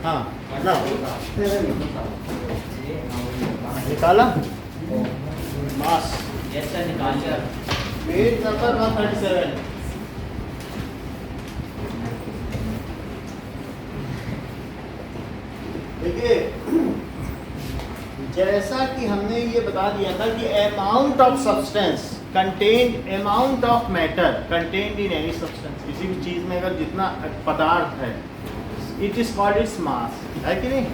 हाँ ना निकाला मास निकाल लिया। Page number 137। देखिए जैसा कि हमने ये बता दिया था कि amount of substance contained, amount of matter contained in any substance, किसी भी चीज़ में अगर जितना पदार्थ है, it is called its mass, है कि नहीं?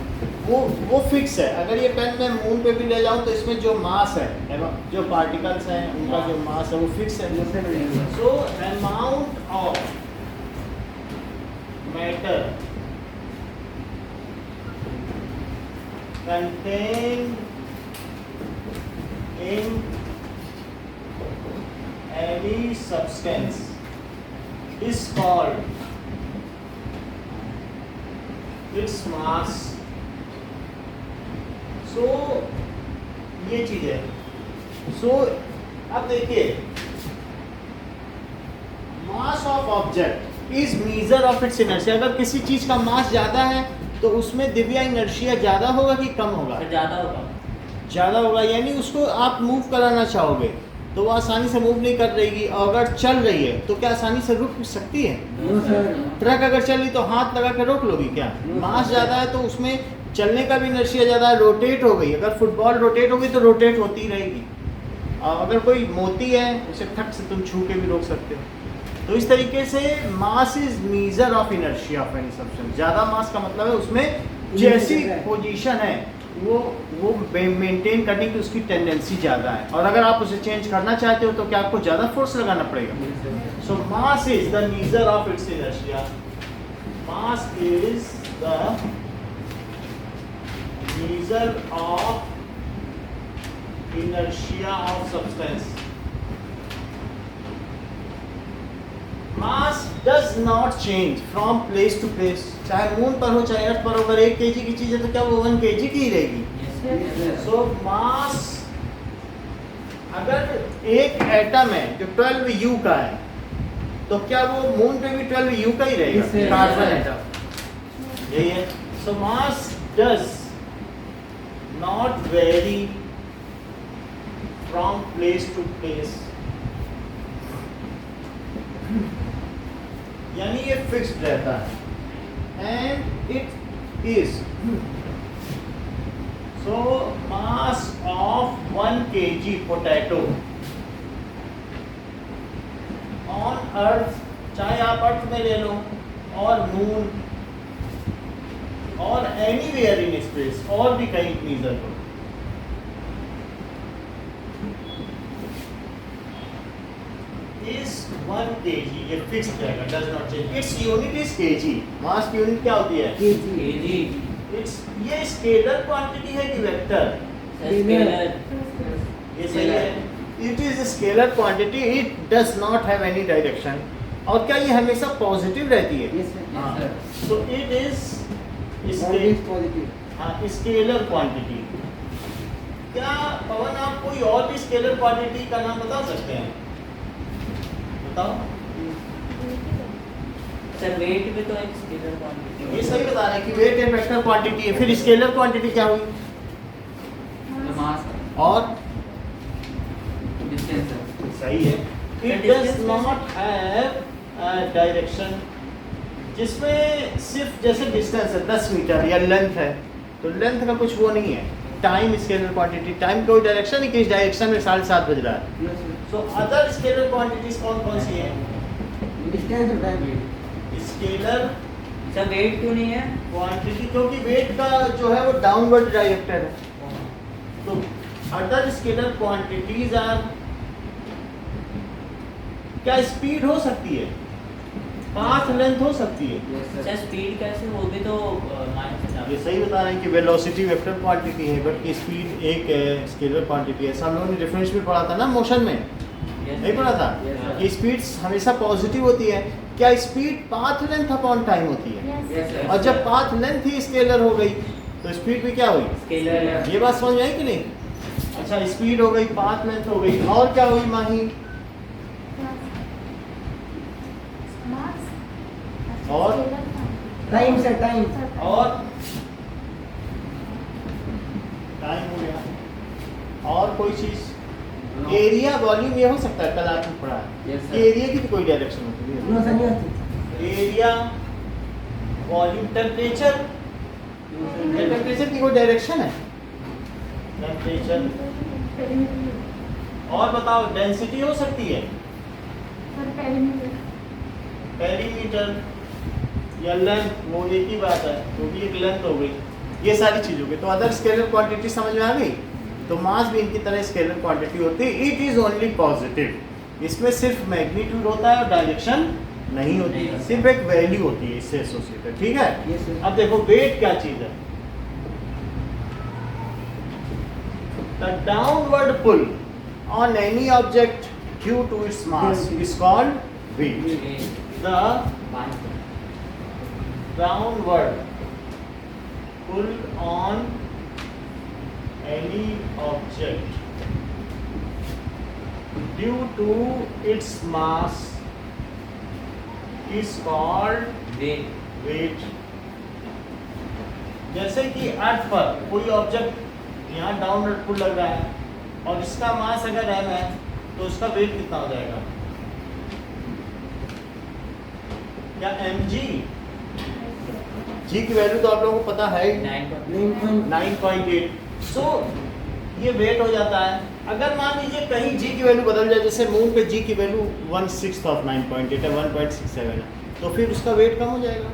वो फिक्स है। अगर ये पेन मैं मून पे भी ले जाऊँ तो इसमें जो मास है, जो पार्टिकल्स हैं उनका जो मास है वो फिक्स है। So amount of matter contained in any substance is called its mass. So ये चीज है। So अब देखिए mass of object is measure of its inertia. अगर किसी चीज का मास ज्यादा है तो उसमें दिव्या इनर्शिया ज़्यादा होगा कि कम होगा? ज़्यादा होगा। ज़्यादा होगा, यानी उसको आप मूव कराना चाहोगे तो वो आसानी से मूव नहीं कर रही। और अगर चल रही है तो क्या आसानी से रुक सकती है? ट्रक अगर चल रही तो हाथ लगा कर रोक लोगी क्या? मास ज़्यादा है तो उसमें चलने का भी इनर्शिया ज़्यादा है। रोटेट हो गई, अगर फुटबॉल रोटेट हो गई तो रोटेट होती ही रहेगी। अगर कोई मोती है उसे ठक से तुम छू के भी रोक सकते हो। तो इस तरीके से mass is measure of inertia of any substance. ज़्यादा मास का मतलब है उसमें जैसी पोजीशन है वो मेंटेन करने की उसकी टेंडेंसी ज़्यादा है। और अगर आप उसे चेंज करना चाहते हो तो क्या आपको ज़्यादा फोर्स लगाना पड़ेगा? So mass is the measure of its inertia. Mass is the measure of inertia of substance. Mass does not change from place to place. चाहे मून पर हो चाहे अर्थ पर हो, अगर 1 kg की चीज है तो क्या वो 1 kg की ही रहेगी? So mass, अगर एक एटम है जो 12 U का है तो क्या वो मून पे भी 12 U का ही रहेगा? कार्बन एटम यही है। So mass does not vary from place to place, यानी ये फिक्स्ड रहता है। And it is so mass of 1 kg potato on earth, चाहे आप अर्थ में ले लो और मून और एनीवेयर इन स्पेस और भी कहीं मीजर हो, is 1 kg, ये फिक्स्ड रहेगा, does not change. Its unit is kg. मास की यूनिट क्या होती है? kg. It's ये स्केलर क्वांटिटी है कि वेक्टर? स्केलर. ये सही है। It is a scalar quantity. It does not have any direction. और क्या ये हमेशा पॉजिटिव रहती है? हाँ। So it is scalar quantity. क्या पवन आप कोई और भी स्केलर क्वांटिटी का नाम बता सकते हैं? सर वेट भी तो एक स्केलर क्वांटिटी। ये सही बता रहे हैं कि वेट एक वेक्टर क्वांटिटी है। फिर स्केलर क्वांटिटी क्या हुई? मास और डिस्टेंस। सही है। It does not have direction, जिसमें सिर्फ जैसे डिस्टेंस है 10 मीटर या लेंथ है तो लेंथ का कुछ वो नहीं है। टाइम स्केलर क्वांटिटी, टाइम कोई डायरेक्शन नहीं कि इस डायरेक्शन में 7:30 बज रहा है। सो अदर स्केलर क्वांटिटीज कौन कौन सी हैं? डिस्टेंस होता है, स्केलर सर वेट क्यों नहीं है? क्वांटिटी क्योंकि वेट का जो है वो डाउनवर्ड डायरेक्टेड है। तो अदर स्केलर क्वांटिटीज आर, क्या स्पीड हो सकती है, पाथ लेंथ हो सकती है। सर स्पीड कैसे, वो भी तो ये सही बता रहे हैं कि वेलोसिटी वेक्टर क्वांटिटी है बट स्पीड एक स्केलर क्वांटिटी है। हम लोगों ने डिफरेंस भी पढ़ा था ना मोशन में, नहीं पढ़ा था कि स्पीड हमेशा पॉजिटिव होती है। क्या speed path length upon time होती है? और जब पाथ लेंथ ही स्केलर हो गई तो स्पीड भी क्या हुई? स्केलर। ये बात समझ में आई कि नहीं? अच्छा, स्पीड हो गई, पाथ लेंथ हो गई, और क्या हुई माही? और टाइम सर टाइम और टाइम हो गया। और कोई चीज एरिया वॉल्यूम ये हो सकता है, कल आपने पढ़ा है। Yes, sir. ये एरिया की भी कोई डायरेक्शन होती है? नो सर नहीं होती एरिया वॉल्यूम टेम्परेचर, टेम्परेचर की कोई डायरेक्शन है? टेम्परेचर। और बताओ डेंसिटी हो सकती है? पेरीमीटर या लेंथ, वो एक ही बात है, वो भी एक लेंथ हो गई। ये सारी चीज हो गई। तो अदर स्केलर क्वांटिटी समझ में आ गई। तो मास भी इनकी तरह स्केलर क्वांटिटी होती है। It is only positive. इसमें सिर्फ मैग्नीट्यूड होता है और डायरेक्शन नहीं होती है, सिर्फ एक वैल्यू होती है इससे एसोसिएटेड। ठीक है। Yes, sir. अब देखो वेट क्या चीज है। The downward pull on any object due to its mass is called weight. The downward pull on any object due to its mass is called weight। जैसे कि अर्थ पर कोई ऑब्जेक्ट यहाँ डाउनवर्ड पुल लग रहा है और इसका मास अगर m है तो उसका वेट कितना हो जाएगा? क्या mg? जी की वैल्यू तो आप लोगों को पता है ही, 9.8। सो ये वेट हो जाता है। अगर मान लीजिए कहीं जी की वैल्यू बदल जाए, जैसे मून पे जी की वैल्यू 1/6 ऑफ 9.8 है, 1.67 है, तो फिर उसका वेट कम हो जाएगा।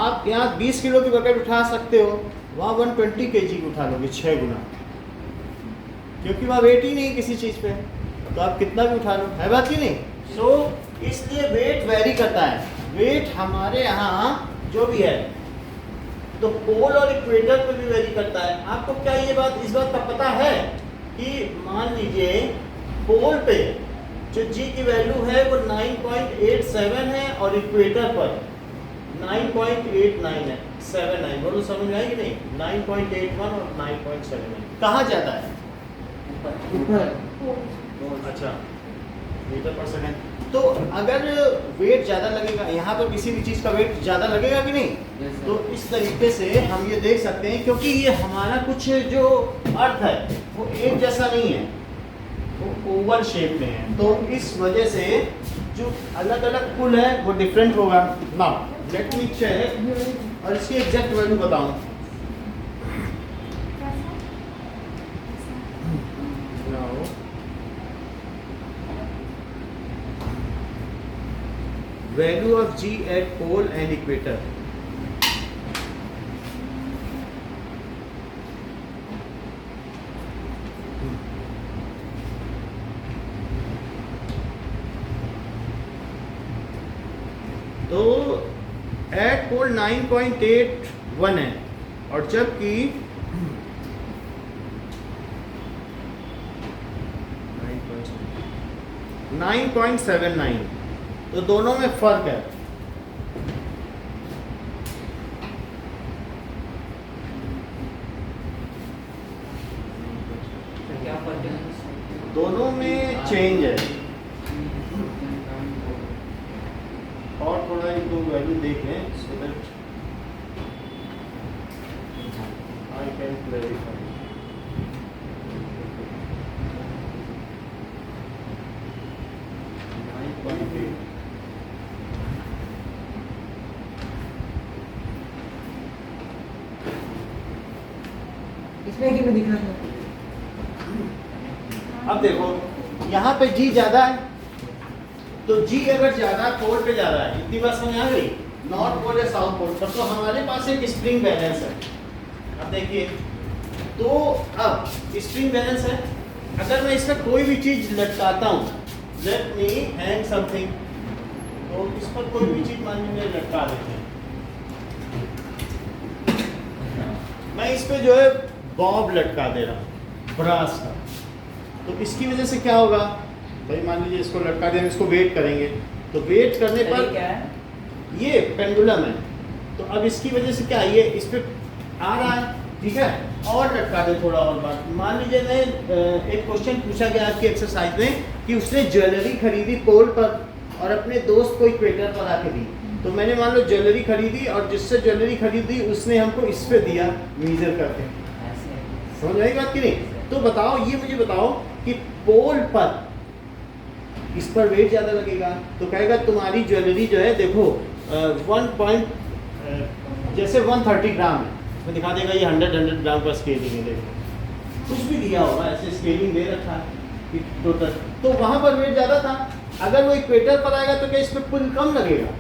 आप यहाँ 20 किलो की बकेट उठा सकते हो, वहाँ 120 kg उठा लोगे 6 गुना, क्योंकि वहाँ वेट ही नहीं किसी चीज़ पे। तो आप कितना भी उठा लो, है बात की नहीं। सो इसलिए वेट वेरी करता है। वेट हमारे यहाँ जो भी है तो पोल और इक्वेटर पे भी वेरी करता है। आपको क्या ये बात, इस बात का पता है कि मान लीजिए पोल पे जो जी की वैल्यू है वो 9.87 है और इक्वेटर पर 9.89 है, 79। बोलो समझ में आएगी नहीं? 9.81 और 9.79 कहाँ जाता है? ऊपर अच्छा, मीटर पर सेकंड। तो अगर वेट ज़्यादा लगेगा, यहाँ पर किसी भी चीज़ का वेट ज़्यादा लगेगा कि नहीं? Yes, sir. तो इस तरीके से हम ये देख सकते हैं, क्योंकि ये हमारा कुछ जो अर्थ है वो एक जैसा नहीं है, वो ओवल शेप में है। तो इस वजह से जो अलग अलग पुल है वो डिफरेंट होगा। नाउ लेट मी चेक और इसकी एग्जैक्ट वैल्यू बताऊँ। Value of G at pole and equator। तो एट पोल 9.81 है और जबकि 9.79, तो दोनों में फर्क है। क्या फर्क है? दोनों में चेंज है। और थोड़ा इनको वैल्यू देख लें so that I can clarify. इसमें क्यों दिख रहा है? अब देखो यहाँ पे जी ज्यादा है, तो जी अगर ज्यादा पोल पे ज्यादा है, इतनी बात समझ आ गई? नॉर्थ पोल या साउथ पोल पर तो हमारे पास एक स्प्रिंग बैलेंस है। अब देखिए, तो अब स्प्रिंग बैलेंस है, अगर मैं इसका कोई भी चीज लटकाता हूँ, लेट मी हैंग समथिंग, तो इस पर कोई भी चीज मान लीजिए लटका देते हैं। मैं इस पे जो है बॉब लटका दे रहा हूँ ब्रास का, तो इसकी वजह से क्या होगा भाई? मान लीजिए इसको लटका दिया, इसको वेट करेंगे, तो वेट करने ये पर क्या है? ये पेंडुलम है, तो अब इसकी वजह से क्या, ये इस पे आ रहा है, ठीक है। और लटका दे थोड़ा और बात। मान लीजिए मैं एक क्वेश्चन पूछा गया आपकी एक्सरसाइज में कि उसने ज्वेलरी खरीदी पोल पर और अपने दोस्त को इक्वेटर पर आके दी, तो मैंने मान लो ज्वेलरी खरीदी और जिससे ज्वेलरी खरीदी उसने हमको इस पे दिया मीजर करके, ऐसे समझ आई बात कि नहीं? तो बताओ, ये मुझे बताओ कि पोल पर इस पर वेट ज़्यादा लगेगा, तो कहेगा तुम्हारी ज्वेलरी जो है देखो 1 जैसे 130 ग्राम है, तो दिखा देगा ये 100 ग्राम का स्केलिंग है, देखो कुछ भी दिया होगा ऐसे स्केलिंग दे रखा है टोटल, तो वहाँ पर वेट ज़्यादा था। अगर वो इक्वेटर पर आएगा तो क्या इस पर पुल कम लगेगा?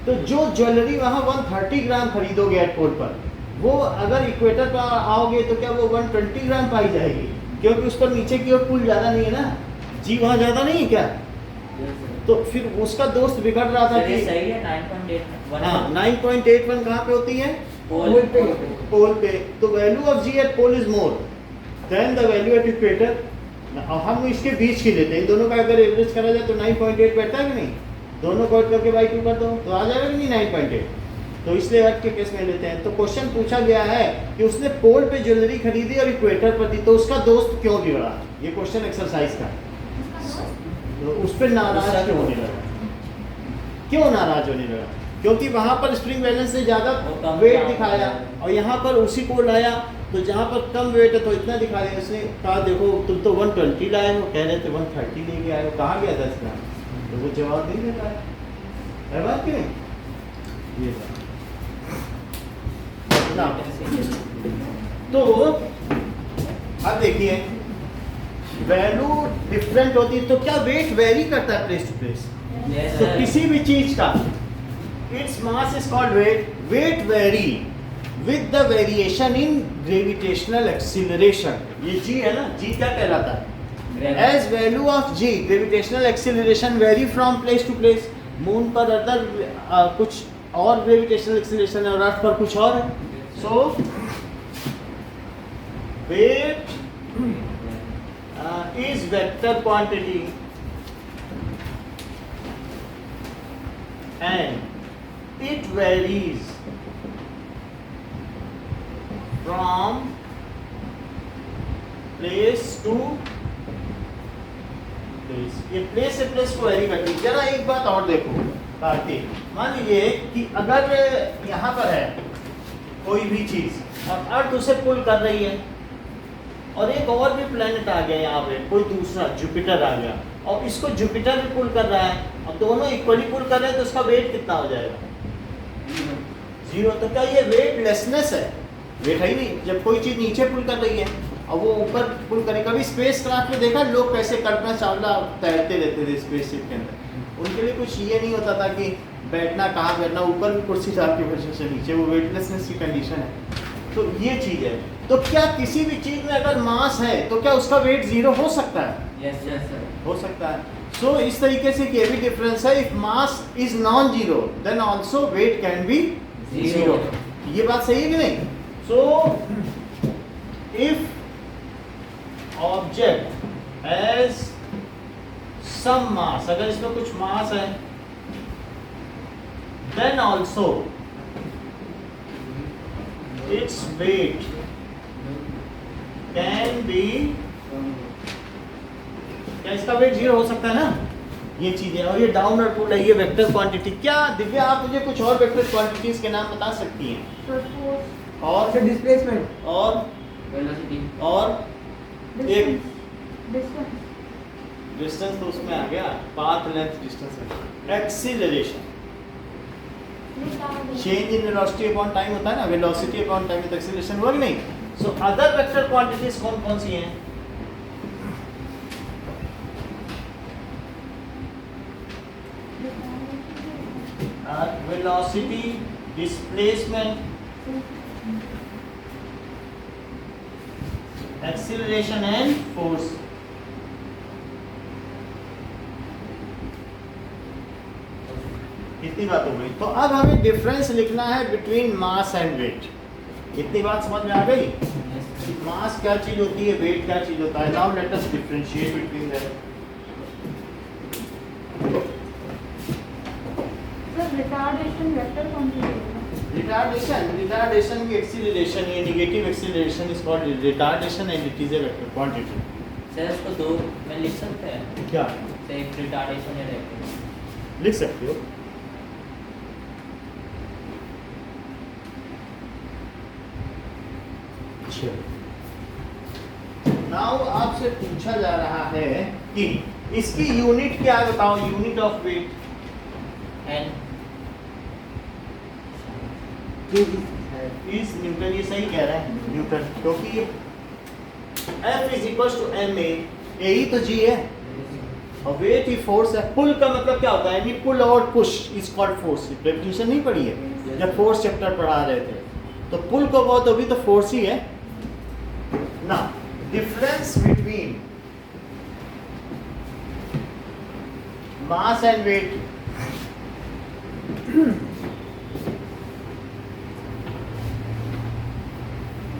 तो जो ज्वेलरी वहाँ 130 ग्राम खरीदोगे एट पोल पर, वो अगर इक्वेटर पर आओगे तो क्या वो 120 ग्राम पाई जाएगी, क्योंकि उस पर नीचे की ओर पुल ज़्यादा नहीं है ना, जी वहाँ ज़्यादा नहीं है क्या? तो फिर उसका दोस्त बिगड़ रहा था कि सही है 9.8 हाँ 9.81 कहाँ पे होती है? पोल पे। पोल पे। तो value of g at pole is more than the value at equator. हम इसके बीच की लेते हैं, इन दोनों का अगर एवरेज करा जाए तो 9.8 बैठता है कि नहीं? दोनों को ऐड करके बाई 2 कर दो तो आ जाएगा कि नहीं 9.8। तो इसलिए ऐड के केस में लेते हैं। तो क्वेश्चन पूछा गया है कि उसने पोल पे ज्वेलरी खरीदी और इक्वेटर पर दी, तो उसका दोस्त क्यों बिगड़ा? ये क्वेश्चन एक्सरसाइज का, तो उस पर नाराज क्यों होने लगा? क्यों नाराज होने लगा? क्योंकि वहाँ पर स्प्रिंग बैलेंस ने ज़्यादा वेट दिखाया और यहाँ पर उसी को लाया, तो जहाँ पर कम वेट है तो इतना दिखा दिया। उसने कहा देखो तुम तो 120 लाए हो, कह रहे थे 130 लेके आए हो, कहाँ गया 10 ग्राम? तो वो जवाब नहीं देता है बात कि नहीं? ये बात। तो अब देखिए वैल्यू डिफरेंट होती है, तो क्या वेट वेरी करता है प्लेस टू प्लेस? तो किसी भी चीज का it's mass is called wait, weight very with the variation in gravitational acceleration. ये जी है ना, जी क्या कहलाता है? As value of ji gravitational acceleration very from place to place. Moon पर अदर कुछ और ग्रेविटेशनल एक्सीलरेशन है और अर्थ पर कुछ और है। सो wait is vector quantity and it varies from place to place। ये place से place को वेरी करती है। जरा एक बात और देखो कार्तिक, मान लीजिए कि अगर यहाँ पर है कोई भी चीज और अर्थ उसे पुल कर रही है और एक और भी प्लेनेट आ गया यहाँ पे, कोई दूसरा जुपिटर आ गया और इसको जुपिटर भी पुल कर रहा है, अब दोनों इक्वली पुल कर रहे हैं, तो उसका वेट कितना हो जाएगा? 0। तो क्या ये वेटलेसनेस है? वेट है ही नहीं। जब कोई चीज़ नीचे पुल कर रही है और वो ऊपर पुल करे, कभी स्पेस क्राफ्ट में देखा लोग कैसे कल्पना चावला तैरते रहते थे स्पेसशिप के अंदर, उनके लिए कुछ ये नहीं होता था कि बैठना कहाँ बैठना, ऊपर भी कुर्सी डाल के वजह से नीचे, वो वेटलेसनेस की कंडीशन है। तो ये चीज़ है। तो क्या किसी भी चीज़ में अगर मास है तो क्या उसका वेट 0 हो सकता है? यस यस सर, हो सकता है। सो इस तरीके से ये भी डिफरेंस है। If mass is non zero then also weight can be 0। ये बात सही है कि नहीं? So if object has some mass, अगर इसमें कुछ मास है, then also its weight can be, क्या इसका वेट 0 हो सकता है ना? ये चीजें, और ये डाउन और पुल है, ये वेक्टर क्वांटिटी। क्या दिव्या आप मुझे कुछ और वेक्टर क्वांटिटीज के नाम बता सकती हैं? और डिस्प्लेसमेंट और वेलोसिटी और एक डिस्टेंस तो उसमें आ गया, path length distance. Acceleration, change in velocity upon time होता है ना, velocity upon time with acceleration हुआ कि नहीं? सो अदर वेक्टर क्वांटिटीज कौन कौन सी हैं? Velocity, displacement, acceleration and force. इतनी बात हो गई। तो अब हमें डिफरेंस लिखना है बिटवीन मास एंड वेट। इतनी बात समझ में आ गई? मास क्या चीज होती है, वेट क्या चीज होता है। नाउ लेट अस differentiate between them. Retardation vector quantity. Retardation की एक्सीलरेशन, ये negative acceleration is called retardation and it is a vector quantity. Sir इसको दो में लिख सकते हैं, क्या एक रिटार्डेशन है, लिख सकते हो? नाउ आपसे पूछा जा रहा है कि इसकी यूनिट क्या है, बताओ unit of weight. N kg is newton, ये सही कह रहा है न्यूटन, क्योंकि F is equal to M A, ही तो जी है और वेट ही फोर्स है। पुल का मतलब क्या होता है, यानी पुल और push is called force. Definition नहीं पढ़ी है जब फोर्स चैप्टर पढ़ा रहे थे, तो पुल को बहुत अभी तो फोर्स ही है ना। Difference between mass and weight,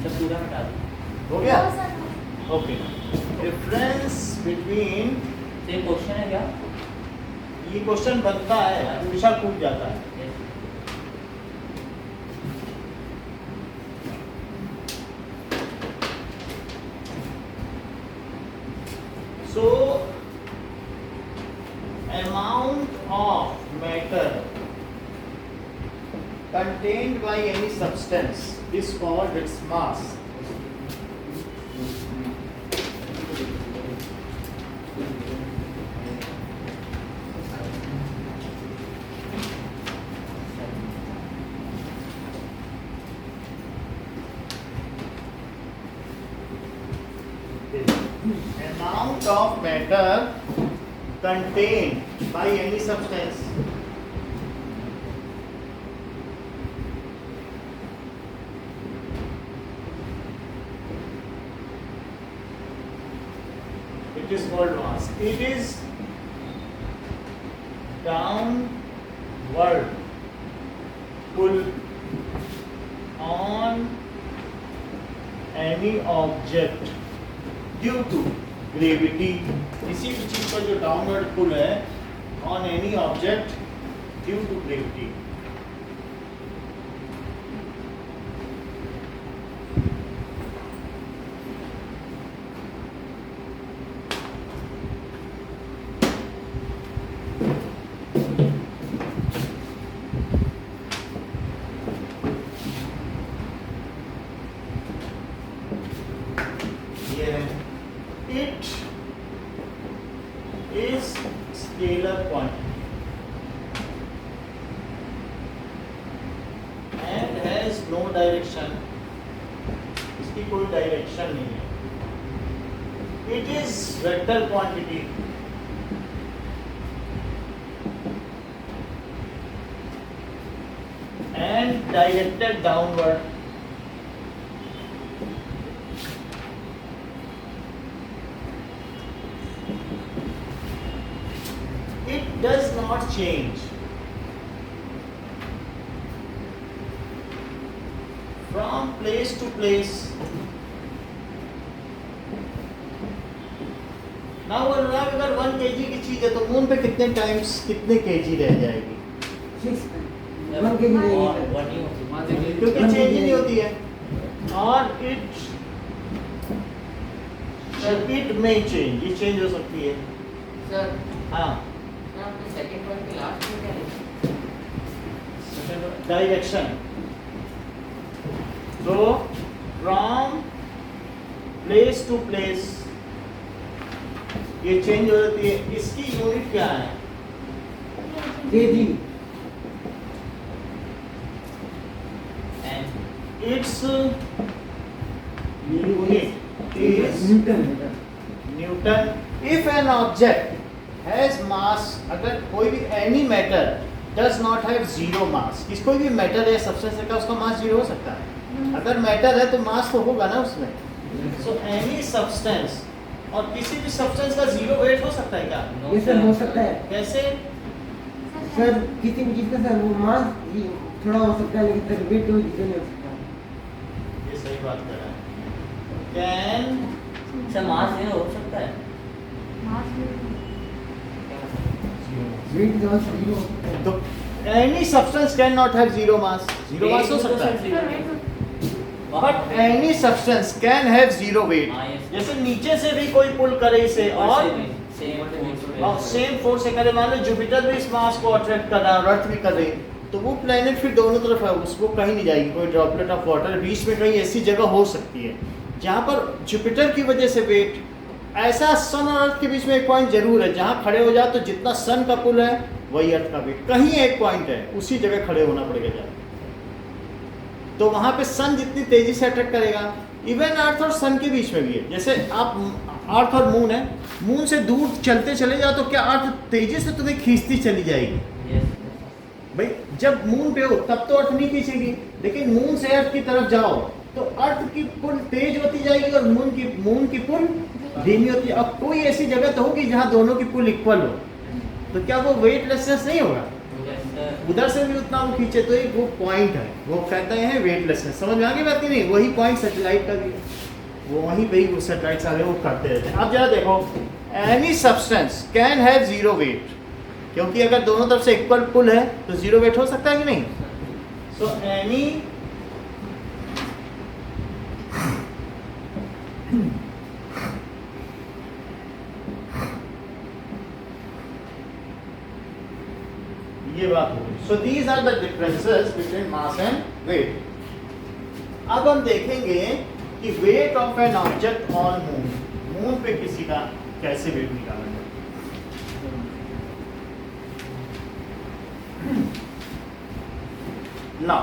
सब पूरा हटा दो। हो गया? ओके, डिफरेंस बिटवीन, तो ये क्वेश्चन है क्या? ये क्वेश्चन बनता है, हमेशा पूछ जाता है। Yes. So, amount of matter contained by any substance is called its mass. Amount of matter contained by any substance it is called mass. It is downward pull on any object due to gravity. किसी भी चीज पर जो downward pull है on any object due to gravity. It is scalar quantity and has no direction. इसकी कोई direction नहीं है। It is vector quantity and directed downward. It does not change from place to place. Now अनुराग, अगर 1 kg की चीज है तो moon पे कितने टाइम्स कितने kg रह जाएगी? 6 1 केजी और रहेगी वन ही होती है। क्योंकि चेंज ही नहीं होती है। और इट में चेंज, ये चेंज हो सकती है। सर हाँ, आपने सेकंड वन के लास्ट में क्या लिखा? डायरेक्शन। तो फ्रॉम प्लेस टू प्लेस ये चेंज हो जाती है। इसकी यूनिट क्या है? Kg N its unit is newton newton. If an object has mass, अगर कोई भी any matter does not have zero mass, कोई भी मैटर है सब्सटेंस है, उसका मास जीरो हो सकता है? अगर मैटर है तो मास तो होगा ना उसमें। सो एनी सब्सटेंस, और किसी भी सब्सटेंस का जीरो वेट हो सकता है क्या? ये सर हो सकता है कैसे? सर, किसी भी चीज का सर वो मास थोड़ा हो सकता है, लेकिन सर वेट कोई जीरो नहीं हो सकता। ये सही बात कर रहा है। कैन सर मास जीरो हो सकता है? वेट जो जीरो हो सकता है। तो any substance can not have zero mass. Zero mass हो सकता है, but any substance can have zero weight. हाँ, yes. जैसे नीचे से भी कोई पुल करे इसे और सेम सेम फोर्स से करे, मान लो जुपिटर भी इस मास को अट्रैक्ट कर रहा है और अर्थ भी कर रही है, तो वो प्लैनेट फिर दोनों तरफ है, उसको कहीं नहीं जाएगी, कोई ड्रॉपलेट ऑफ वाटर बीच में कहीं ऐसी जगह हो सकती है जहाँ पर जुपिटर की वजह से वेट, ऐसा सन और अर्थ के बीच में एक पॉइंट जरूर है जहाँ खड़े हो जाओ तो जितना सन का पुल है वही अर्थ का वेट, कहीं एक पॉइंट है उसी जगह खड़े होना पड़ेगा जाके। तो वहाँ पे सन जितनी तेजी से अट्रैक्ट करेगा, इवन अर्थ और सन के बीच में भी है। जैसे आप अर्थ और मून है, मून से दूर चलते चले जाओ तो क्या अर्थ तेजी से तुम्हें खींचती चली जाएगी? भाई जब मून पे हो तब तो अर्थ नहीं खींचेगी, लेकिन मून से अर्थ की तरफ जाओ तो अर्थ की पुल तेज होती जाएगी और मून की पुल धीमी होती है। अब कोई ऐसी जगह तो होगी जहाँ दोनों की पुल इक्वल हो, तो क्या वो वेटलेसनेस नहीं होगा? उधर से भी उतना वो खींचे तो एक वो पॉइंट है, वो कहते हैं वेटलेसनेस। समझ में आ गई बात की नहीं? वही पॉइंट सैटेलाइट का भी है, वो वहीं पे ही वो सैटेलाइट सारे वो करते रहते हैं। अब जरा देखो, any substance can have zero weight, क्योंकि अगर दोनों तरफ से इक्वल पुल है तो जीरो वेट हो सकता है कि नहीं? सो एनी ये बात हो गई। So these are the differences between mass and weight. अब हम देखेंगे कि weight of an object on moon, moon पे किसी का कैसे वेट निकाला जाए। Now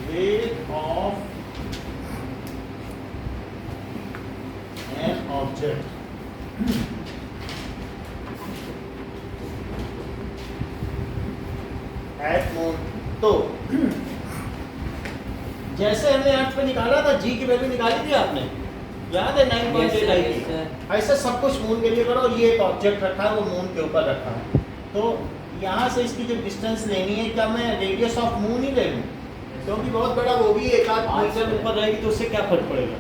weight of an object at moon, तो जैसे हमने अर्थ पे निकाला था, जी की वैल्यू निकाली थी आपने, याद है 9.8 आई थी। ऐसा सब कुछ मून के लिए करो। और ये एक ऑब्जेक्ट रखा है, वो मून के ऊपर रखा है, तो यहाँ से इसकी जो डिस्टेंस लेनी है, क्या मैं रेडियस ऑफ मून ही ले लूँ? क्योंकि बहुत बड़ा वो भी एक आध मीटर ऊपर रहेगी तो उससे क्या फर्क पड़ेगा।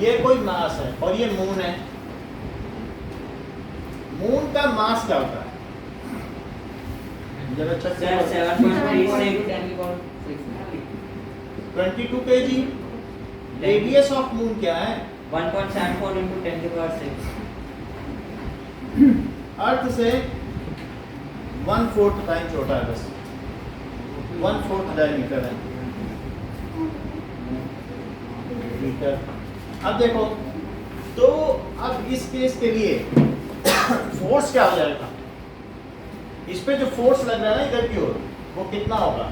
ये कोई मास है और ये मून है। मून का मास क्या होता है? जरा check करो। 22 kg। रेडियस ऑफ मून क्या है? 1.74 into 10 to the power 6। अर्थ से 1/4 टाइम छोटा है, बस 1/4 डायमीटर है मीटर। अब देखो, तो अब इस केस के लिए फोर्स क्या हो जाएगा? इस पे जो फोर्स लग रहा है ना इधर की ओर, वो कितना होगा?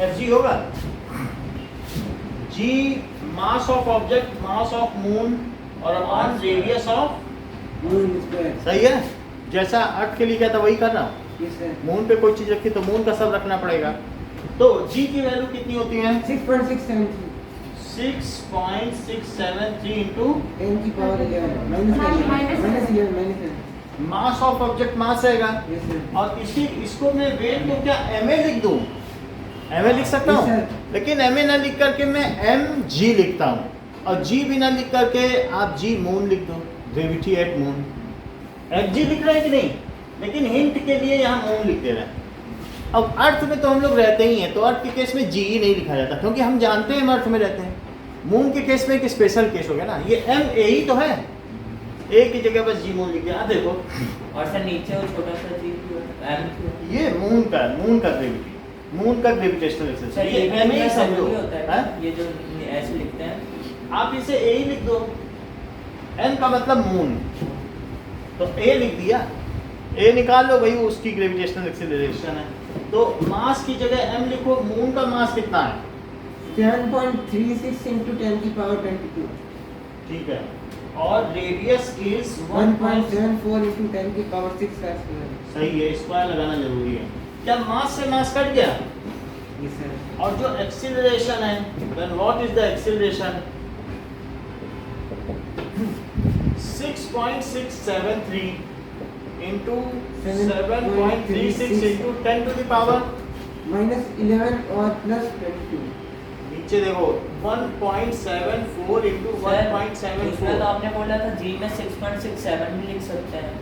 Fg होगा। G mass of object, mass of moon, और upon radius of moon square. सही है। जैसा अर्थ के लिए क्या था वही कर रहा हूँ। Yes sir. मून पे कोई चीज रखी तो मून का सब रखना पड़ेगा। तो G की वैल्यू कितनी होती है? 6.673 6.673 इंटू 10 की power 11 minus 11 mass of object mass रहेगा। Yes sir. और इसको मैं वेट को क्या ma लिख दूं? ma लिख सकता Yes, हूँ, sir. लेकिन ma ना लिख करके मैं mg लिखता हूँ, और g भी ना लिख करके आप g मून लिख दो, ग्रेविटी एट मून। fg लिख रहे हैं कि नहीं? लेकिन हिंट के लिए यहाँ मून लिख दे रहे हैं। अब अर्थ में तो हम लोग रहते ही हैं, तो अर्थ के केस में g ही नहीं लिखा जाता, क्योंकि हम जानते हैं हम अर्थ में रहते हैं। मून के केस में एक स्पेशल केस हो गया ना, ये ma ही तो है, एक ही जगह बस जी मून लिख दिया। देखो, और सर नीचे वो छोटा सा जी एम ये मून का ग्रेविटी, मून का ग्रेविटेशनल एक्सेस, सर ये ये m ही समझो। होता है, हैं? ये जो ऐसे लिखते हैं आप इसे a ही लिख दो, m का मतलब मून, तो a लिख दिया, a निकाल लो, वही उसकी ग्रेविटेशनल एक्सेलरेशन है। तो मास की जगह m लिखो। मून का मास कितना है? 7.36 into 10 की पावर 22 ठीक है, और रेडियस इज 1.74 into 10 की पावर 6 का स्क्वायर। सही है, स्क्वायर लगाना जरूरी है। क्या मास से मास कट गया? Yes sir. और जो एक्सीलरेशन है, then what is the acceleration? 6.673 into 7.36 into 10 to the power, minus 11 और प्लस 22। नीचे देखो 1.74 into इसमें तो 1.74 आपने बोला था जी में 6.67 भी लिख सकते हैं।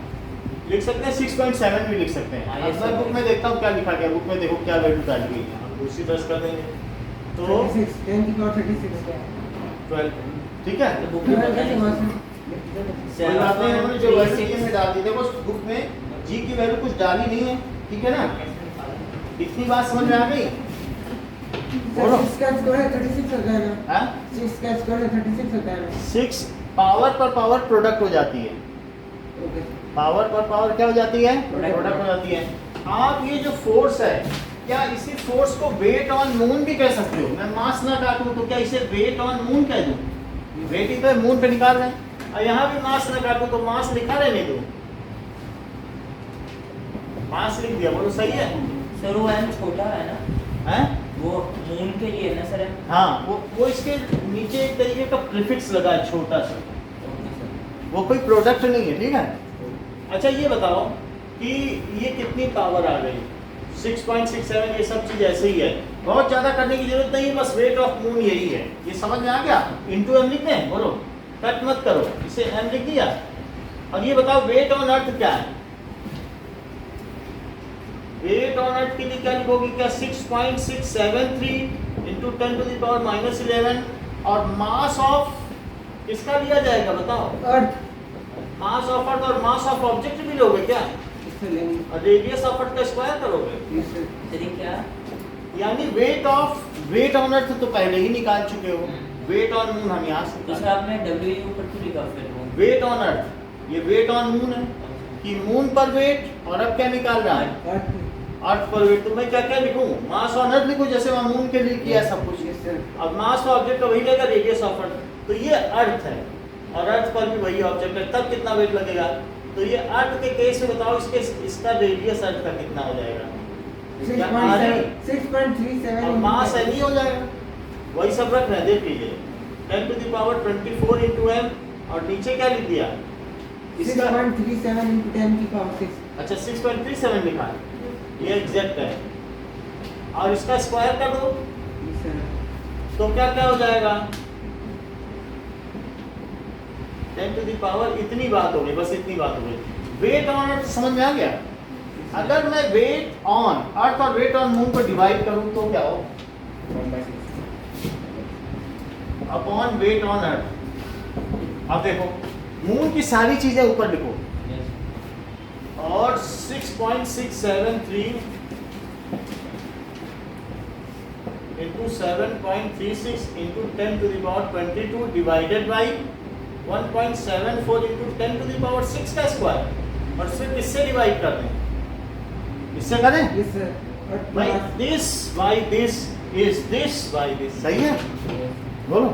लिख सकते हैं, 6.7 भी लिख सकते हैं। हाँ, ये अब मैं सब बुक में देखता हूँ क्या लिखा गया, बुक में देखो क्या वैल्यू डाली गई है, हम उसी दर्ज कर देंगे। तो 36 10 की पावर 36 का 12, ठीक है। तो बुक में कैसे बताइए। हुआ सर? कोई बात नहीं, हमने जो वैल्यू में डाल दी, देखो बुक में जी की वैल्यू कुछ डाली नहीं है, ठीक है ना? इतनी बात समझ में आ गई? बोलो। 6 का स्क्वायर है 36 होता है ना? हाँ? 6 का स्क्वायर है 36 होता है ना? 6 पावर पर पावर प्रोडक्ट हो जाती है। ओके। पावर पर पावर क्या हो जाती है? Product. प्रोडक्ट हो जाती है। आप ये जो फोर्स है, क्या इसी फोर्स को वेट ऑन मून भी कह सकते हो? मैं मास ना काटूं तो क्या इसे वेट ऑन मून कह दूं? वेट ही तो है, मून पे निकाल रहे हैं। और यहाँ भी मास ना काटूं तो मास लिखा रहने दो, मास लिख दिया, बोलो सही है? सर वो एम छोटा है ना, हैं? वो मून के लिए है ना सर? हाँ, वो इसके नीचे एक तरीके का प्रीफिक्स लगा है छोटा सा, वो कोई प्रोडक्ट नहीं है, ठीक है? अच्छा ये बताओ कि ये कितनी पावर आ गई? 6.67, ये सब चीज ऐसे ही है, बहुत ज्यादा करने की जरूरत नहीं है, बस वेट ऑफ मून यही है। ये समझ में आ गया? इनटू एम लिखते हैं, बोलो, कट मत करो, इसे एम लिख दिया। और ये बताओ वेट ऑन अर्थ क्या है? वेट ऑन अर्थ के लिए क्या लिखोगे? क्या 6.673 into 10 to the power minus 11, और मास ऑफ इसका लिया जाएगा, बताओ। अर्थ मास ऑफ अर्थ और मास ऑफ ऑब्जेक्ट भी लोगे क्या? इससे लेंगे। और रेडियस ऑफ अर्थ का स्क्वायर करोगे, इससे सर ये क्या? यानी वेट ऑन अर्थ तो पहले ही निकाल चुके हो, वेट ऑन मून हम यहाँ से तो सर आपने डब्ल्यू ऊपर क्यों लिखा फिर वो? वेट ऑन अर्थ, ये वेट ऑन मून है कि मून पर वेट, और अब क्या निकाल रहा है? अर्थ अर्थ पर वेट। तो मैं क्या क्या लिखूं? मास ऑन अर्थ लिखूं, जैसे वहाँ मून के लिए किया सब कुछ। Yes sir. अब मास ऑब्जेक्ट का वही लगेगा, रेडियस ऑफ अर्थ, तो ये अर्थ है, और अर्थ पर भी वही ऑब्जेक्ट है, तब कितना वेट लगेगा? तो ये अर्थ के केस में बताओ, इसका रेडियस अर्थ का कितना हो जाएगा? क्या आ रही? 6.37 और मास एम ही हो जाएगा, वही सब रख रहे हैं, देख लीजिए। 10 to the power 24 into m, और नीचे क्या लिख दिया? इसका 6.37 into 10 की पावर 6। अच्छा 6.37 लिखा है, ये एग्जैक्ट है, और इसका स्क्वायर कर दो यस सर। तो क्या क्या हो जाएगा? 10 टू द पावर, इतनी बात हो गई, बस इतनी बात हो गई। वेट ऑन अर्थ समझ में आ गया? अगर मैं वेट ऑन अर्थ और वेट ऑन मून को डिवाइड करूं तो क्या हो? 1/6 अपॉन वेट ऑन अर्थ। अब देखो, मून की सारी चीजें ऊपर लिखो, और 6.673 into 7.36 into 10 to the power 22 divided by 1.74 into 10 to the power 6 का स्क्वायर, और फिर किससे डिवाइड कर दें? इससे करें? Yes sir. और by plus this by this is this by this, सही है? बोलो।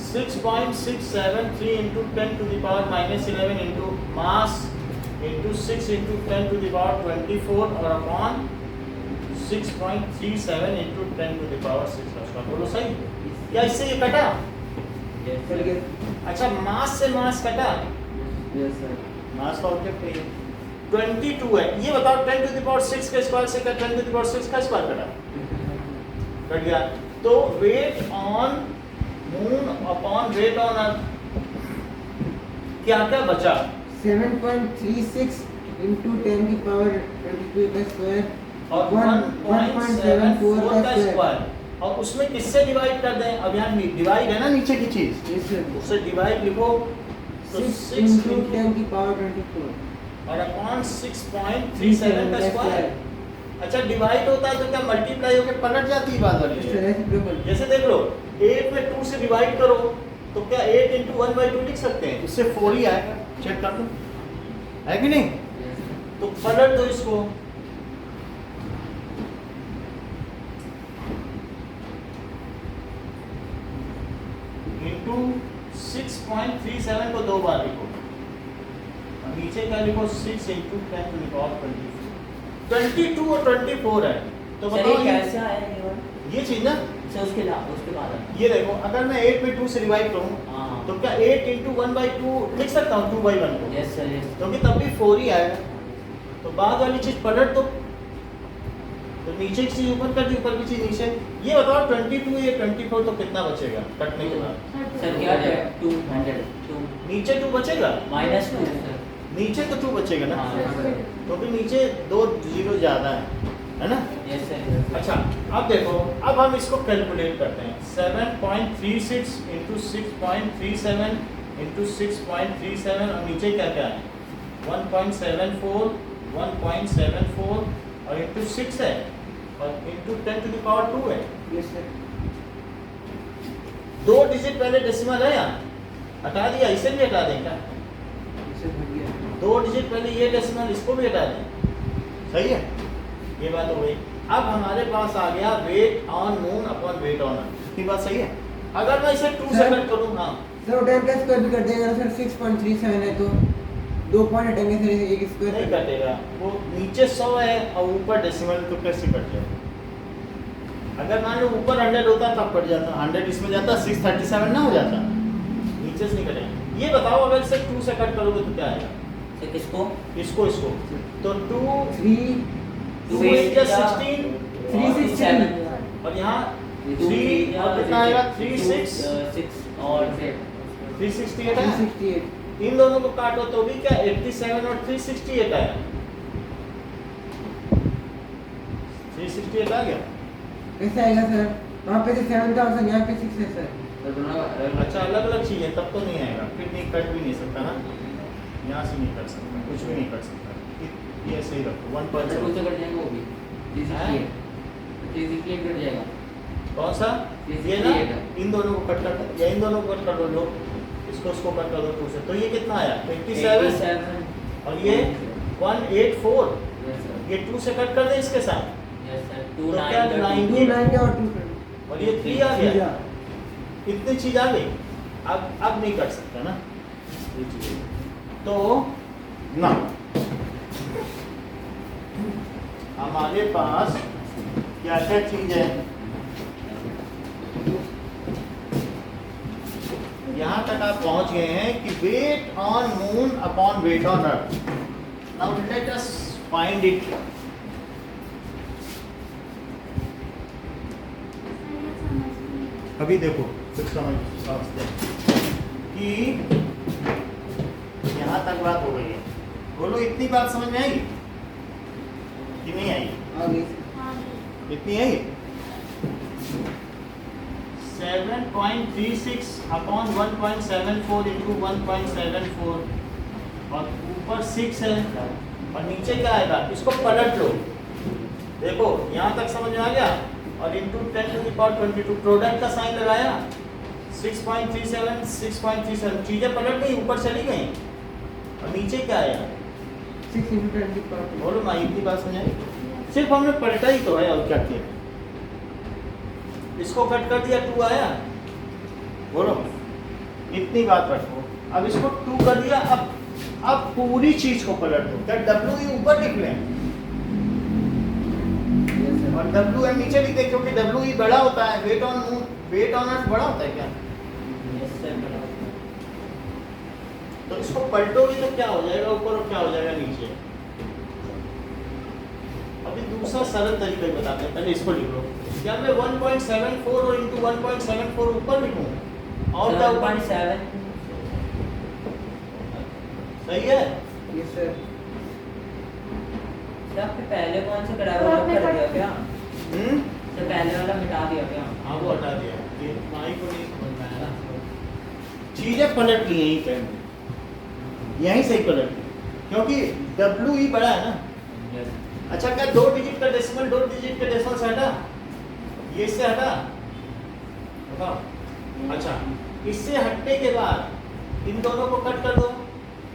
6.673 into 10 to the power minus 11 into mass into 6 into 10 to the power 24 और upon 6.37 into 10 to the power 6 का स्क्वायर। बोलो सही? क्या इससे ये कटा? सर यस अच्छा, मास से मास कटा, सर। मास का ऑब्जेक्ट है ये 22 है। ये बताओ 10 टू द पावर 6 का स्क्वायर से क्या 10 टू द पावर 6 का स्क्वायर कटा? कट गया। तो weight on moon upon weight on earth, क्या क्या बचा? 7.36 into 10 की पावर 22 का स्क्वायर और 1.74 का का स्क्वायर, और उसमें किससे डिवाइड कर दें? अब यहाँ डिवाइड है ना नीचे की चीज, यस सर। उससे डिवाइड लिखो तो 6 6 into 10 की पावर 24 और अपॉन 6.37 का स्क्वायर। अच्छा, डिवाइड होता है तो क्या मल्टीप्लाई होकर पलट जाती है बात वाली? Yes sir. रेसिप्रोकल जैसे देख लो, 8 में 2 से डिवाइड करो तो क्या 8 into 1/2 लिख सकते हैं? इससे 4 ही आएगा, चेक कर लो, है कि नहीं? तो पलट दो इसको, इंटू 6.37 को 2 बार लिखो, और नीचे क्या लिखो? 6 into 10 to the power 24। 22 और 24 है, तो सर ये बताओ कैसे आया ये वाला? ये चीज ना, सर उसके बाद ये देखो, अगर मैं 8 में 2 से डिवाइड करूं हाँ। तो क्या 8 into 1/2 लिख सकता हूँ 2/1 को? Yes sir yes. क्योंकि तब भी 4 ही आएगा, तो बाद वाली चीज पलट दो, तो नीचे की चीज ऊपर कर दी, ऊपर की चीज नीचे। ये बताओ 22 या 24 तो कितना बचेगा कटने के बाद? सर क्या है? 200 नीचे 2 बचेगा, -2 सर। नीचे तो 2 बचेगा ना, हाँ। क्योंकि नीचे 2 0 ज्यादा है ना? Yes sir. अच्छा, अब देखो, अब हम इसको कैलकुलेट करते हैं। 7.36 into 6.37 into 6.37, और नीचे क्या क्या है? 1.74 1.74 और इंटू 6 है और इंटू 10 टू द पावर 2 है। Yes sir. 2 डिजिट पहले डेसिमल है यहाँ, हटा दिया, इसे भी हटा दें क्या? सर हो गया। 2 डिजिट पहले ये डेसिमल, इसको भी हटा दें। सही है, ये बात हो गई। अब हमारे पास आ गया weight on moon upon weight on earth. ये बात सही है। अगर मैं इसे 2 से सर? कट करूँ, हाँ सर 10 का स्क्वायर भी कर देंगे ना सर, 6.37 है तो 2 पॉइंट हटेंगे सर, एक नहीं स्क्वायर कटेगा, वो नीचे 100 है और ऊपर डेसिमल, तो कैसे कट जाएगा? अगर मान लो ऊपर 100 होता तब कट जाता, 100 इसमें जाता 637 ना हो जाता, नीचे से नहीं कटेगा। ये बताओ अगर इसे 2 से कट करोगे तो क्या आएगा? से किसको? इसको इसको तो 2 3 2 Three is just या 16 367 और यहाँ 3 और कितना आएगा? 36 6 और 368 है। 368 इन दोनों को काटो तो भी क्या 87 और 368 आया। 368 आ गया। कैसे आएगा सर? वहाँ पे तो 7 था सर, यहाँ पे 6 है सर। अच्छा अलग अलग चीज़ है तब तो नहीं आएगा, फिर नहीं कट भी नहीं सकता ना, यहाँ से नहीं कर सकता, कुछ भी नहीं कर सकता। ये ऐसे ही रखो 1.7 कट जाएगा वो भी 368 368 कट जाएगा। कौन सा? ये ना, इन दोनों को कट कर दो या इन दोनों को कट कर दो, लो इसको कट कर दो 2 से, तो ये कितना आया? 87 और ये 184, ये 2 से कट कर दे इसके साथ, तो क्या 2 9 और 2 और ये 3 आ गया। इतनी चीज आ गई, अब नहीं कर सकता ना ये चीज़। तो ना हमारे पास क्या क्या चीज है, यहां तक आप पहुंच गए हैं कि weight on moon upon weight on earth. Now let us find it. अभी देखो कुछ समझते हैं कि यहाँ तक बात हो गई है। बोलो इतनी बात समझ में आई कि नहीं आई? आ गई। इतनी आई? 7.36 अपॉन 1.74 इंटू 1.74 और ऊपर 6 है और नीचे क्या आएगा? इसको पलट लो, देखो यहाँ तक समझ में आ गया। और into 10 to the power 22, product का साइन लगाया, 6.37 6.37, चीजें पलट गई, ऊपर चली गई और नीचे क्या आया? 6 into 10 की पावर। बोलो माँ इतनी बात समझाई? सिर्फ हमने पलटा ही तो है और क्या किया? इसको कट कर दिया, 2 आया। बोलो इतनी बात रखो। अब इसको 2 कर दिया, अब पूरी चीज को पलट दो। क्या W ऊपर लिख लें और W एम नीचे लिख दे, क्योंकि W बड़ा होता है, वेट ऑन अर्थ बड़ा होता है क्या? तो इसको पलटोगे तो क्या हो जाएगा ऊपर और क्या हो जाएगा नीचे? अभी दूसरा सरल तरीका बताते हैं, पहले इसको लिख लो। क्या मैं 1.74 और इंटू 1.74 ऊपर लिखूं और क्या ऊपर? 7.7 सही है। Yes sir. आपने पहले कौन सा करा हुआ कर दिया क्या? तो पहले वाला मिटा दिया क्या? हाँ वो हटा दिया, ये माई को नहीं समझ में आया ना। चीजें पलट ली यहीं पे, यहीं से ही पलट ली, क्योंकि W ही बड़ा है ना। अच्छा क्या 2 डिजिट का डेसिमल 2 डिजिट के डेसिमल से हटा? ये इससे हटा? बताओ। अच्छा इससे हटने के बाद इन दोनों को कट कर दो,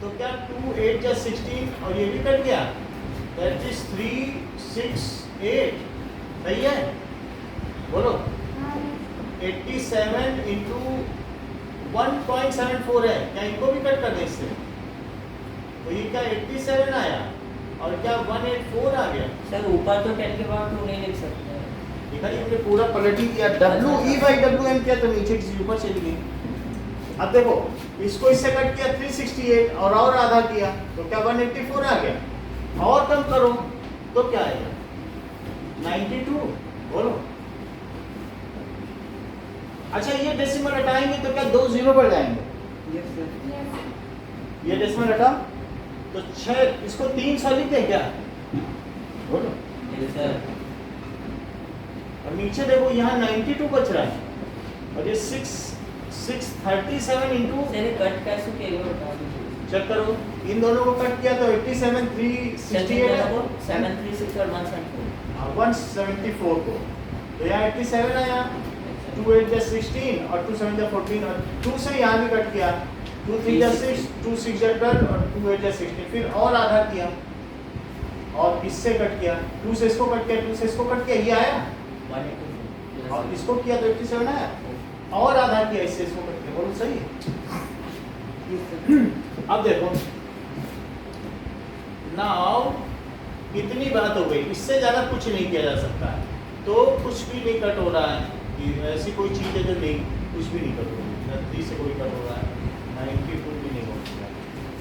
तो क्या 2 8 जा 16 और ये भी कट गया, दैट इज 3 6 8। सही है? बोलो 87 इंटू 1.74 है, क्या इनको भी कट कर दे इससे? तो ये क्या 87 आया और क्या 184 आ गया? सर ऊपर तो 10 के बाद 2 नहीं लिख सकते। देखा ये पूरा पलट ही दिया, W/WM किया तो नीचे की ऊपर चली गई। अब देखो इसको इससे कट किया 368 और आधा किया तो क्या 184 आ गया, और कम करो तो क्या आएगा? 92। बोलो अच्छा ये डेसिमल हटाएंगे तो क्या 2 0 बढ़ जाएंगे? Yes sir. ये डेसिमल हटा तो 6, इसको 300 लिख दें क्या? बोलो। सर और नीचे देखो यहाँ 92 बच रहा है और ये 637 इंटू, सर कट कैसे किया बता दीजिए। चेक करो इन दोनों को कट किया तो 87 368 है 736 और 174 174 को, तो यहाँ 87 आया, 2 8 जा 16 और 2 7 जा 14 और 2 से यहाँ भी कट किया, 2 3 जा 6 2 6 जा 12 और 2 8 जा 16, फिर और आधा किया और इससे कट किया, 2 से इसको कट किया, 2 से इसको कट किया, ये आया 184 और इसको किया तो 87 आया और आधा किया इससे इसको कट किया, बोलो सही है। अब देखो नाउ इतनी बात हो गई, इससे ज़्यादा कुछ नहीं किया जा सकता है, तो कुछ भी नहीं कट हो रहा है कि ऐसी कोई चीज़ है जो नहीं, कुछ भी नहीं कट हो रही है, 3 से कोई कट हो रहा है, 92 भी नहीं हो रहा है।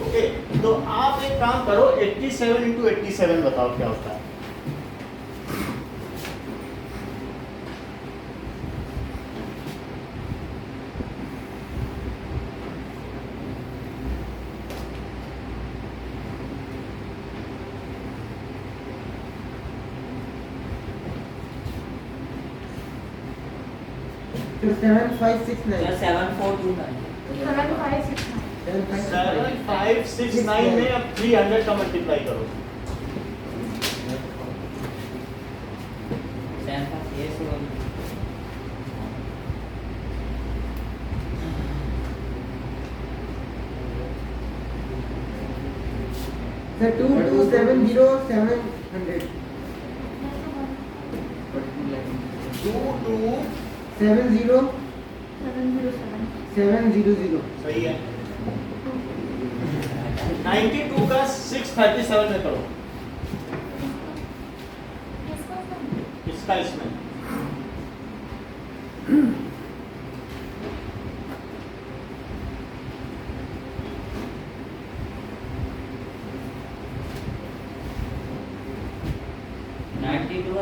ओके, तो आप एक काम करो 87 इंटू 87 बताओ क्या होता है। तो 7569 7429 7569 में अब 300 का मल्टीप्लाई करो, 2270700 22 70700 सही है। 92 का 637 में करो, किसका इसमें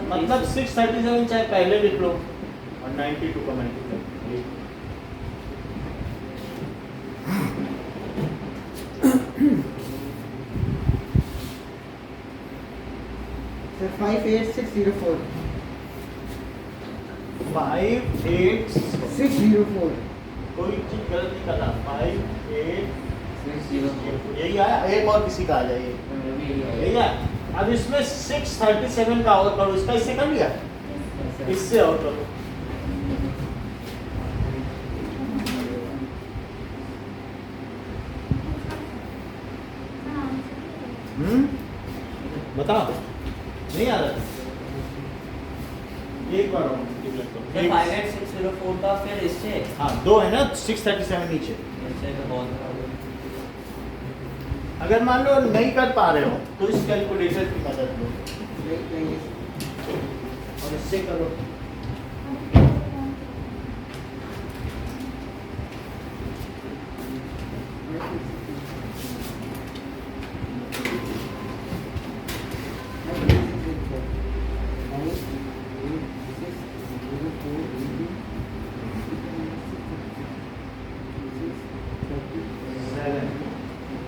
मतलब 637 चाहे पहले लिख लो और 92 का मल्टीप्लाई। सर 58604 58604 कोई चीज गलत नहीं कर रहा, 58604 यही आया, एक और किसी का आ जाइए यही है। अब इसमें 637 का और करो, इसका इससे कर लिया, इससे और करो, बताओ नहीं आ रहा, एक बार और multiply करो। 58604 का फिर इससे हाँ 2 है ना, 637 नीचे। इससे तो बहुत बड़ा होगा। अगर मान लो नहीं कर पा रहे हो तो इस कैलकुलेटर की मदद लो और इससे करो।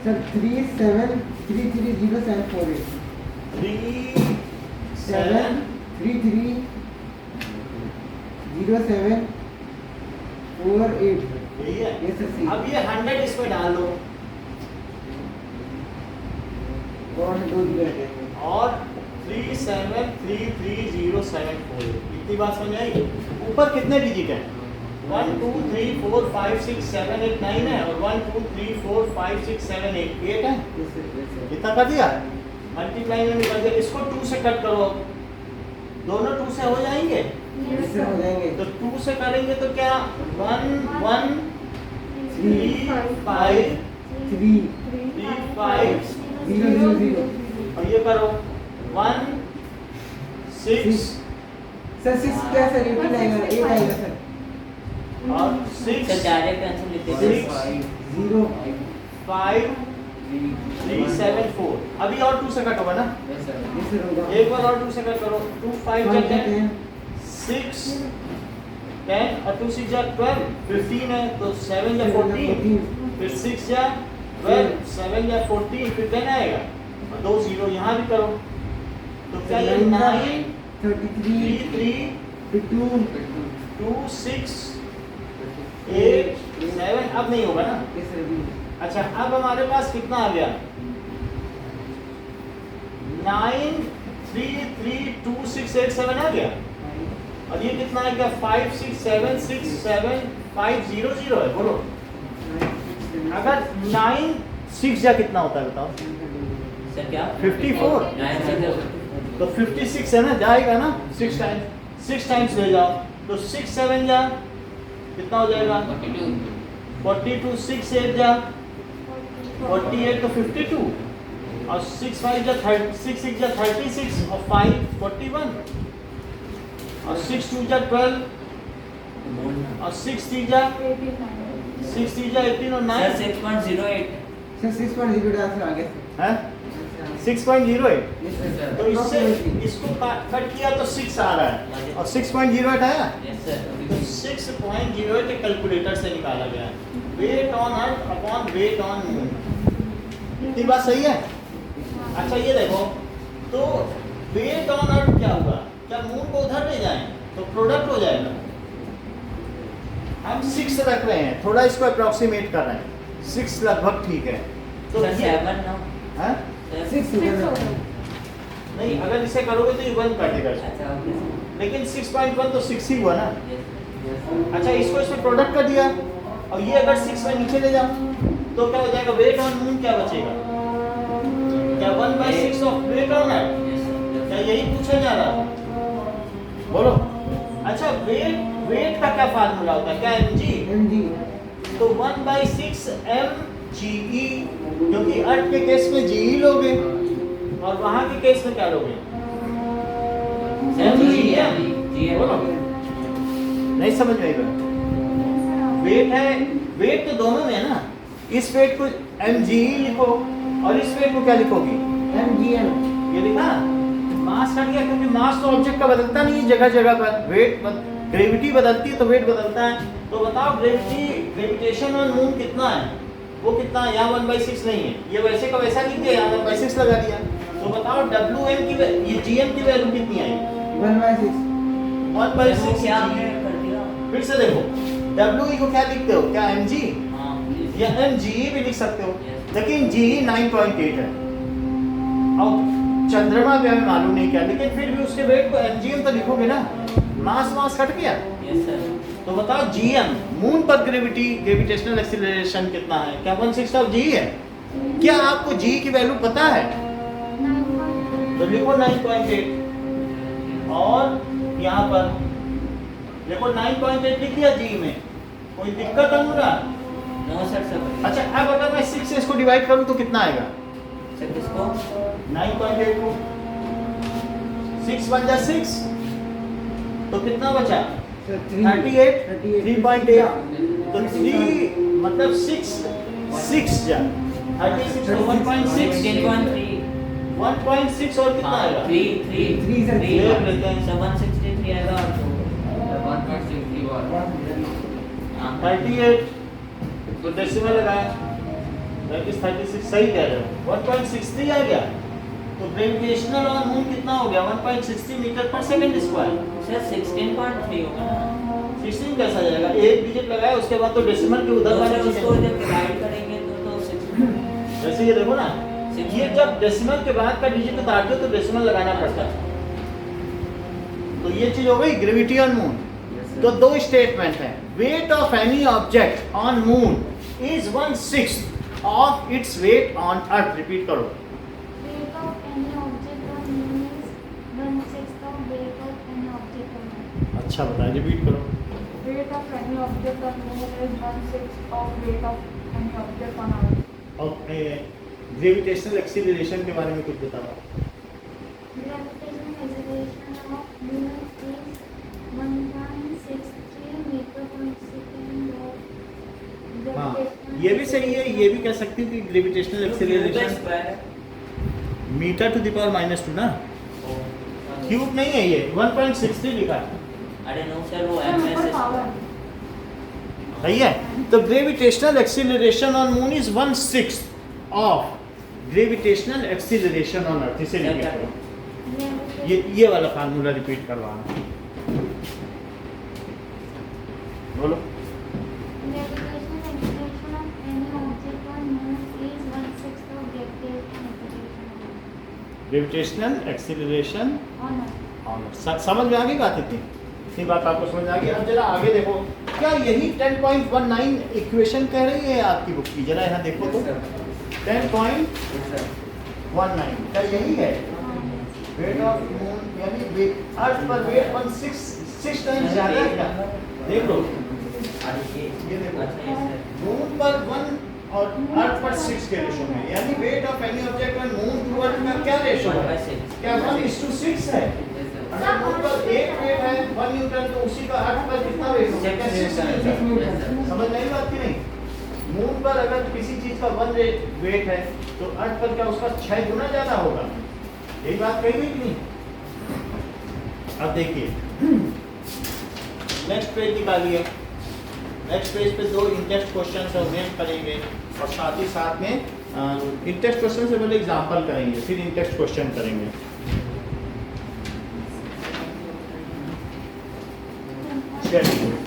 सर 37330748 37330748 यही है। ये सर सी अब ये 100 इसमें डाल दो और 2 दिया है और 37330748 इतनी बात समझ आई। ऊपर कितने डिजिट है? 1 2 3 4 5 6 7 8 9 है और 1 2 3 4 5 6 7 8 8 है। इतना कर दिया, मल्टीप्लाई में निकल गया। इसको 2 से कट करो, दोनों 2 से हो जाएंगे। इससे हो जाएंगे तो 2 से करेंगे तो क्या 1 1 3 5 3 3 5 0 0 और ये करो 1 6 सर 6 क्या सर 18 आएगा 8 आएगा सर और सर 6 डायरेक्ट आंसर लिखते हैं 0 5 3 7 4। अभी और 2 से कट होगा ना, ये सर होगा एक बार और 2 से कट करो। 2 5 5 10 10 6 10 और 2 6 जा 12 15 है तो 7 जा 14 फिर 6 जा 12 7 जा 14 फिर 10 आएगा और 2 0 यहाँ भी करो तो क्या ये 9 33 3 2 2 6 8 7 अब नहीं होगा ना, ये सर भी अच्छा अब हमारे पास कितना आ गया 9332687 आ गया और ये कितना आ गया 56767500 है। बोलो अगर 9 6 जा कितना होता है बताओ सर क्या 54 तो 56 है ना जाएगा ना 6 टाइम्स ले जाओ तो 6 7 जा कितना हो जाएगा 42 6 8 जा 48 तो 52 और 6 5 जा 6 6 जा 36 और 5 41 और 6 2 जा 12 और 6 3 जा 18 और 9 सर 6.08 सर 6.0 आंसर आ गया है 6.08 यस सर तो इससे इसको कट किया तो 6 आ रहा है और 6.08 आया यस सर तो 6.08 कैलकुलेटर से निकाला गया है weight on earth upon weight on moon. इतनी बात सही है। अच्छा ये देखो तो वेट ऑन अर्थ क्या हुआ क्या मून को उधर ले जाएं तो प्रोडक्ट हो जाएगा। हम 6 रख रहे हैं थोड़ा इसको अप्रोक्सीमेट कर रहे हैं 6 लगभग ठीक है तो सर 7 ना हैं 6 नहीं अगर इसे करोगे तो ये 1 काटेगा अच्छा ओके लेकिन 6.1 तो 6 ही हुआ ना। सर अच्छा इसको इसमें प्रोडक्ट कर दिया और ये अगर 6 में नीचे ले जाओ तो क्या हो जाएगा वेट ऑन मून क्या बचेगा क्या 1/6 ऑफ वेट ऑन अर्थ क्या यही पूछा जा रहा है बोलो। अच्छा वेट का क्या फार्मूला होता है क्या mg एमजी तो 1/6 mge क्योंकि अर्थ के केस में ge लोगे और वहां के केस में क्या लोगे mgm बोलो नहीं समझ में आएगा वेट है वेट तो दोनों में है ना इस वेट को mge लिखो और इस वेट को क्या लिखोगी एमजीएम ये लिखा मास हट गया क्योंकि मास तो ऑब्जेक्ट का बदलता नहीं है जगह जगह पर वेट ग्रेविटी बदलती है तो वेट बदलता है। तो बताओ ग्रेविटेशन ऑन मून कितना है वो कितना है यहाँ 1/6 नहीं है ये वैसे का वैसा लिख दिया यहाँ 1/6 लगा दिया तो बताओ Wm की ये Gm की वैल्यू कितनी आएगी 1/6 1/6 क्या G। कर दिया फिर से देखो We को क्या लिखते हो क्या mg हां या mge भी लिख सकते हो Yes. लेकिन ge 9.8 है और चंद्रमा भी हमें मालूम नहीं क्या लेकिन फिर भी उसके वेट को mgm तो लिखोगे ना मास कट गया यस सर तो बताओ gm मून पर ग्रेविटेशनल एक्सीलरेशन कितना है क्या 1/6 ऑफ g है क्या आपको g की वैल्यू पता है तो लिखो 9.8 और यहाँ पर देखो 9.8 लिख दिया g में कोई दिक्कत अनुरा नो सर सर अच्छा अब अगर मैं 6 से इसको डिवाइड करूं तो कितना आएगा सर किसको 9.8 को 6 1 जा 6 तो कितना बचा 38 3.8 तो 3 मतलब 6 जा 36 तो 1.6 16.3 1.6 और कितना आएगा 3 सर, ले लेते हैं। 763 आएगा और 38 तो डेसिमल लगाया दैट इज 36 सही कह रहे हो 1.63 आ गया तो ग्रेविटेशनल ऑन मून कितना हो गया 1.60 मीटर पर सेकंड स्क्वायर सर 16.3 होगा ना 16 कैसा जाएगा एक डिजिट लगाया उसके बाद तो डेसिमल के उधर तो वाली सर चीजें उसको जब डिवाइड करेंगे तो 16 जैसे ये देखो ना ये जब डेसिमल के बाद का डिजिट उतारते हो तो डेसिमल लगाना पड़ता है तो ये चीज हो गई ग्रेविटी ऑन मून। तो दो स्टेटमेंट हैं wait of any object on moon is 1/6 of its weight on earth repeat करो Weight of any object on moon is 1/6 of weight of any object on earth. अच्छा बताएं repeat करो Weight of any object on moon is 1/6 of weight of any object on earth. और gravitational acceleration के बारे में कुछ बताओ Gravitational acceleration of moon is 1.63 meter per second of हाँ gravitational ये भी सही है ये भी कह सकती हूँ कि gravitational acceleration metre to the power -2 ना क्यूब नहीं है ये 1.63 लिखा है अरे नो सर वो Sir, एमएस number power. सही है तो gravitational acceleration on moon is 1/6 of gravitational acceleration on earth इसे रिपीट करो ये वाला फार्मूला रिपीट करवाना बोलो Gravitational acceleration of any object on gravitational acceleration ऑनर ऑन समझ में आ गई बात इतनी बात आपको समझ में आ गई। अब जरा आगे देखो, क्या यही 10.19 इक्वेशन कह रही है आपकी बुक की? जरा यहाँ देखो तो 10.19 क्या यही है? वेट ऑफ मून यानी अर्थ पर वेट 6 टाइम्स ज्यादा है क्या? देख लो ये देखो, मून पर 1 और अर्थ पर 6 के रेशो में, यानी weight of any object on moon to earth का क्या रेशो है? क्या 1:6 है? अगर मून पर 1 वेट है 1 न्यूटन, तो उसी का अर्थ पर कितना वेट होगा? 6 न्यूटन। समझ नहीं बात की नहीं? मून पर अगर किसी चीज का 1 वेट है तो अर्थ पर क्या उसका 6 गुना ज्यादा होगा। यही बात कही गई कि नहीं? अब देखिए नेक्स्ट पेज निकालिए। नेक्स्ट पेज पे 2 इंटेक्स्ट क्वेश्चन है, उन्हें हम करेंगे और साथ ही साथ में इंटेक्स्ट क्वेश्चन से पहले एग्जांपल करेंगे, फिर इंटेक्स्ट क्वेश्चन करेंगे। चलिए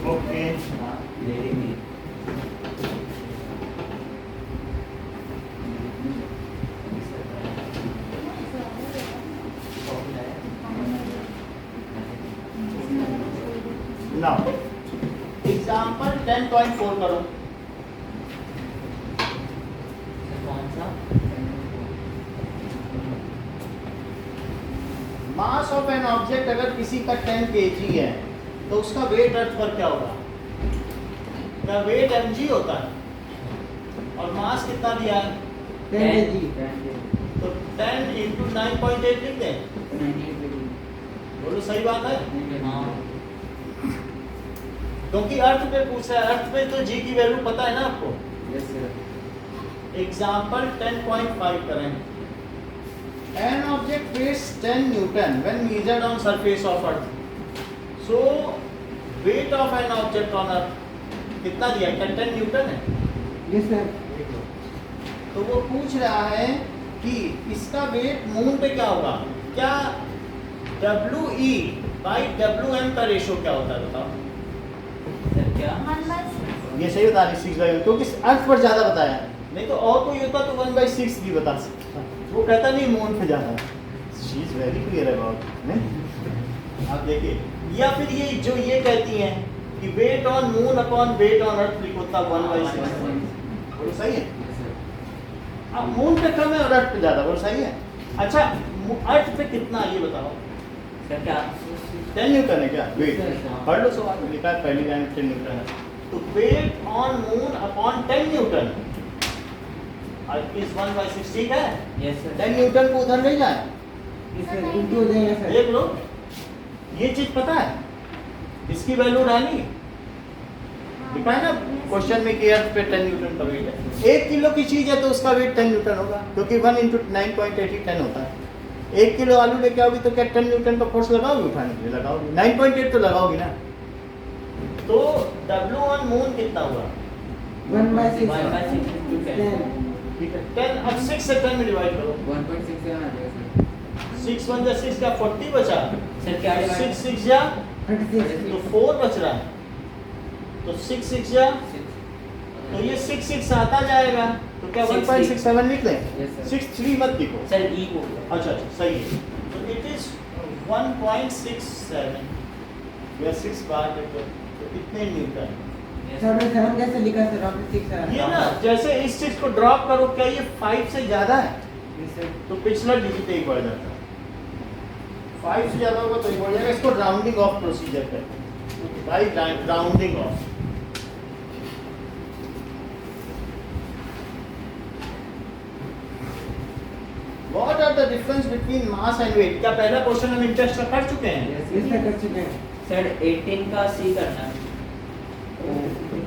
ओके, नाउ एग्जांपल 10.4 करो। कौन सा? मास ऑफ एन ऑब्जेक्ट अगर किसी का 10 kg है तो उसका वेट अर्थ पर क्या होगा? क्या वेट mg होता है और मास कितना दिया है? 10 kg। तो 10 × 9.8 लिख दें। बोलो सही बात है? हाँ। क्योंकि अर्थ पे पूछा है, अर्थ पे तो g की वैल्यू पता है ना आपको। एग्जाम्पल 10.5 करें। An object weighs 10 Newton when measured on surface of Earth. So weight of an object on Earth कितना दिया है? 10 न्यूटन है। Yes sir. तो वो पूछ रहा है कि इसका वेट मून पे क्या होगा? क्या WE/WM का रेशो क्या होता है बताओ? सर क्या? 1/6 ये सही बता रही 6/1, क्योंकि अर्थ पर ज्यादा बताया, नहीं तो और कोई होता तो 1/6 भी बता सकता। वो कहता नहीं मून पे ज्यादा। She is very clear about, नहीं? आप देखिए, या फिर ये जो ये कहती हैं कि weight on moon upon weight on earth लिखो था 1/6। बोलो सही है? अब मून पे कम है और अर्थ पे ज्यादा, बोलो सही है? अच्छा अर्थ पे कितना ये बताओ? सर क्या? 10 न्यूटन है क्या वेट? पढ़ लो सवाल में लिखा है पहली लाइन 10 न्यूटन है। तो weight on moon upon 10 newton is 1/6, ठीक है? Yes sir. 10 न्यूटन को उधर ले जाए, इनको हो जाएगा सर। देख लो ये चीज पता है, इसकी वैल्यू डाली लिखा है ना क्वेश्चन में कि अर्थ पे 10 न्यूटन का वेट है। 1 किलो की चीज है तो उसका वेट 10 न्यूटन होगा, क्योंकि 1 × 9.8 10 होता है। 1 किलो आलू लेके आओगी तो क्या 10 न्यूटन का फोर्स लगाओगी उठाने के लिए? लगाओगी। 9.8 तो लगाओगी ना। तो W ऑन मून कितना हुआ? 1/6 1/6 into 10. ठीक है, 10 अब 6 से 10 में डिवाइड करो। 6 1 जा 6 का 40 बचा। सर क्या divide? 6 6 जा 36 तो 4 बच रहा है, तो 6 6 जा तो ये 6 6 आता जाएगा, तो क्या 1.67 लिख लें? Yes, sir. 63 मत लिखो। सर ई को अच्छा अच्छा सही है, तो इट इज 1.67 या 6 बार लिखो तो कितने न्यूटन? सर मैं 7 कैसे लिखा सर? आपने 6 सर। ये ना जैसे इस चीज को ड्रॉप करो, क्या ये 5 से ज्यादा है यस सर। तो पिछला डिजिट एक बढ़ जाता है। 5 से ज्यादा होगा तो एक बढ़ जाएगा। इसको राउंडिंग ऑफ प्रोसीजर कहते हैं, by rounding off. What are the difference between mass and weight? क्या पहला क्वेश्चन हम इंटरेस्ट का कर चुके हैं? यस सर कर चुके हैं। सर 18 का सी करना है।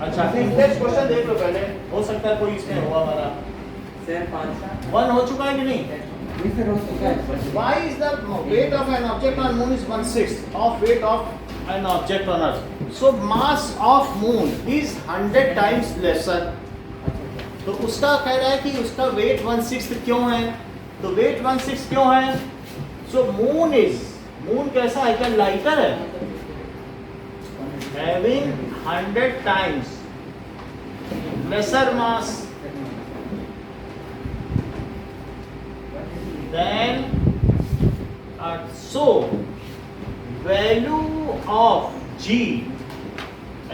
अच्छा इंटरेस्ट क्वेश्चन देख लो पहले, हो सकता है कोई इसमें हुआ हमारा। सर 5 का 1 हो चुका है कि नहीं? यस सर हो चुका है। Why is the weight of an object on moon is 1/6 of weight of an object on earth? So mass of moon is 100 times lesser तो उसका कह रहा है कि उसका वेट 1/6 क्यों है, तो वेट 1/6 क्यों है, सो मून कैसा है, क्या लाइटर है, having 100 times lesser mass than Earth. So value of G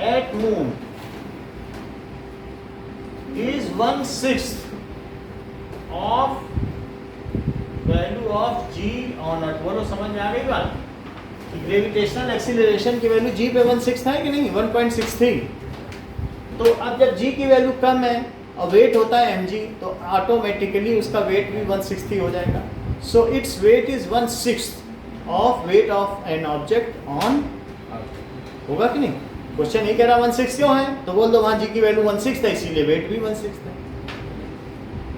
at moon is 1/6 of value of G on Earth. बोलो समझ में आ गई बात कि ग्रेविटेशनल एक्सीलरेशन की वैल्यू G पे 1/6 था कि नहीं, 1.63। तो अब जब G की वैल्यू कम है और वेट होता है mg, तो ऑटोमेटिकली उसका वेट भी 160 हो जाएगा। So its weight is 1/6 of weight of an object on अर्थ। होगा कि नहीं? क्वेश्चन ये कह रहा 1/6 क्यों है, तो बोल दो वहाँ G की वैल्यू 1/6 था इसीलिए वेट भी 1/6 था।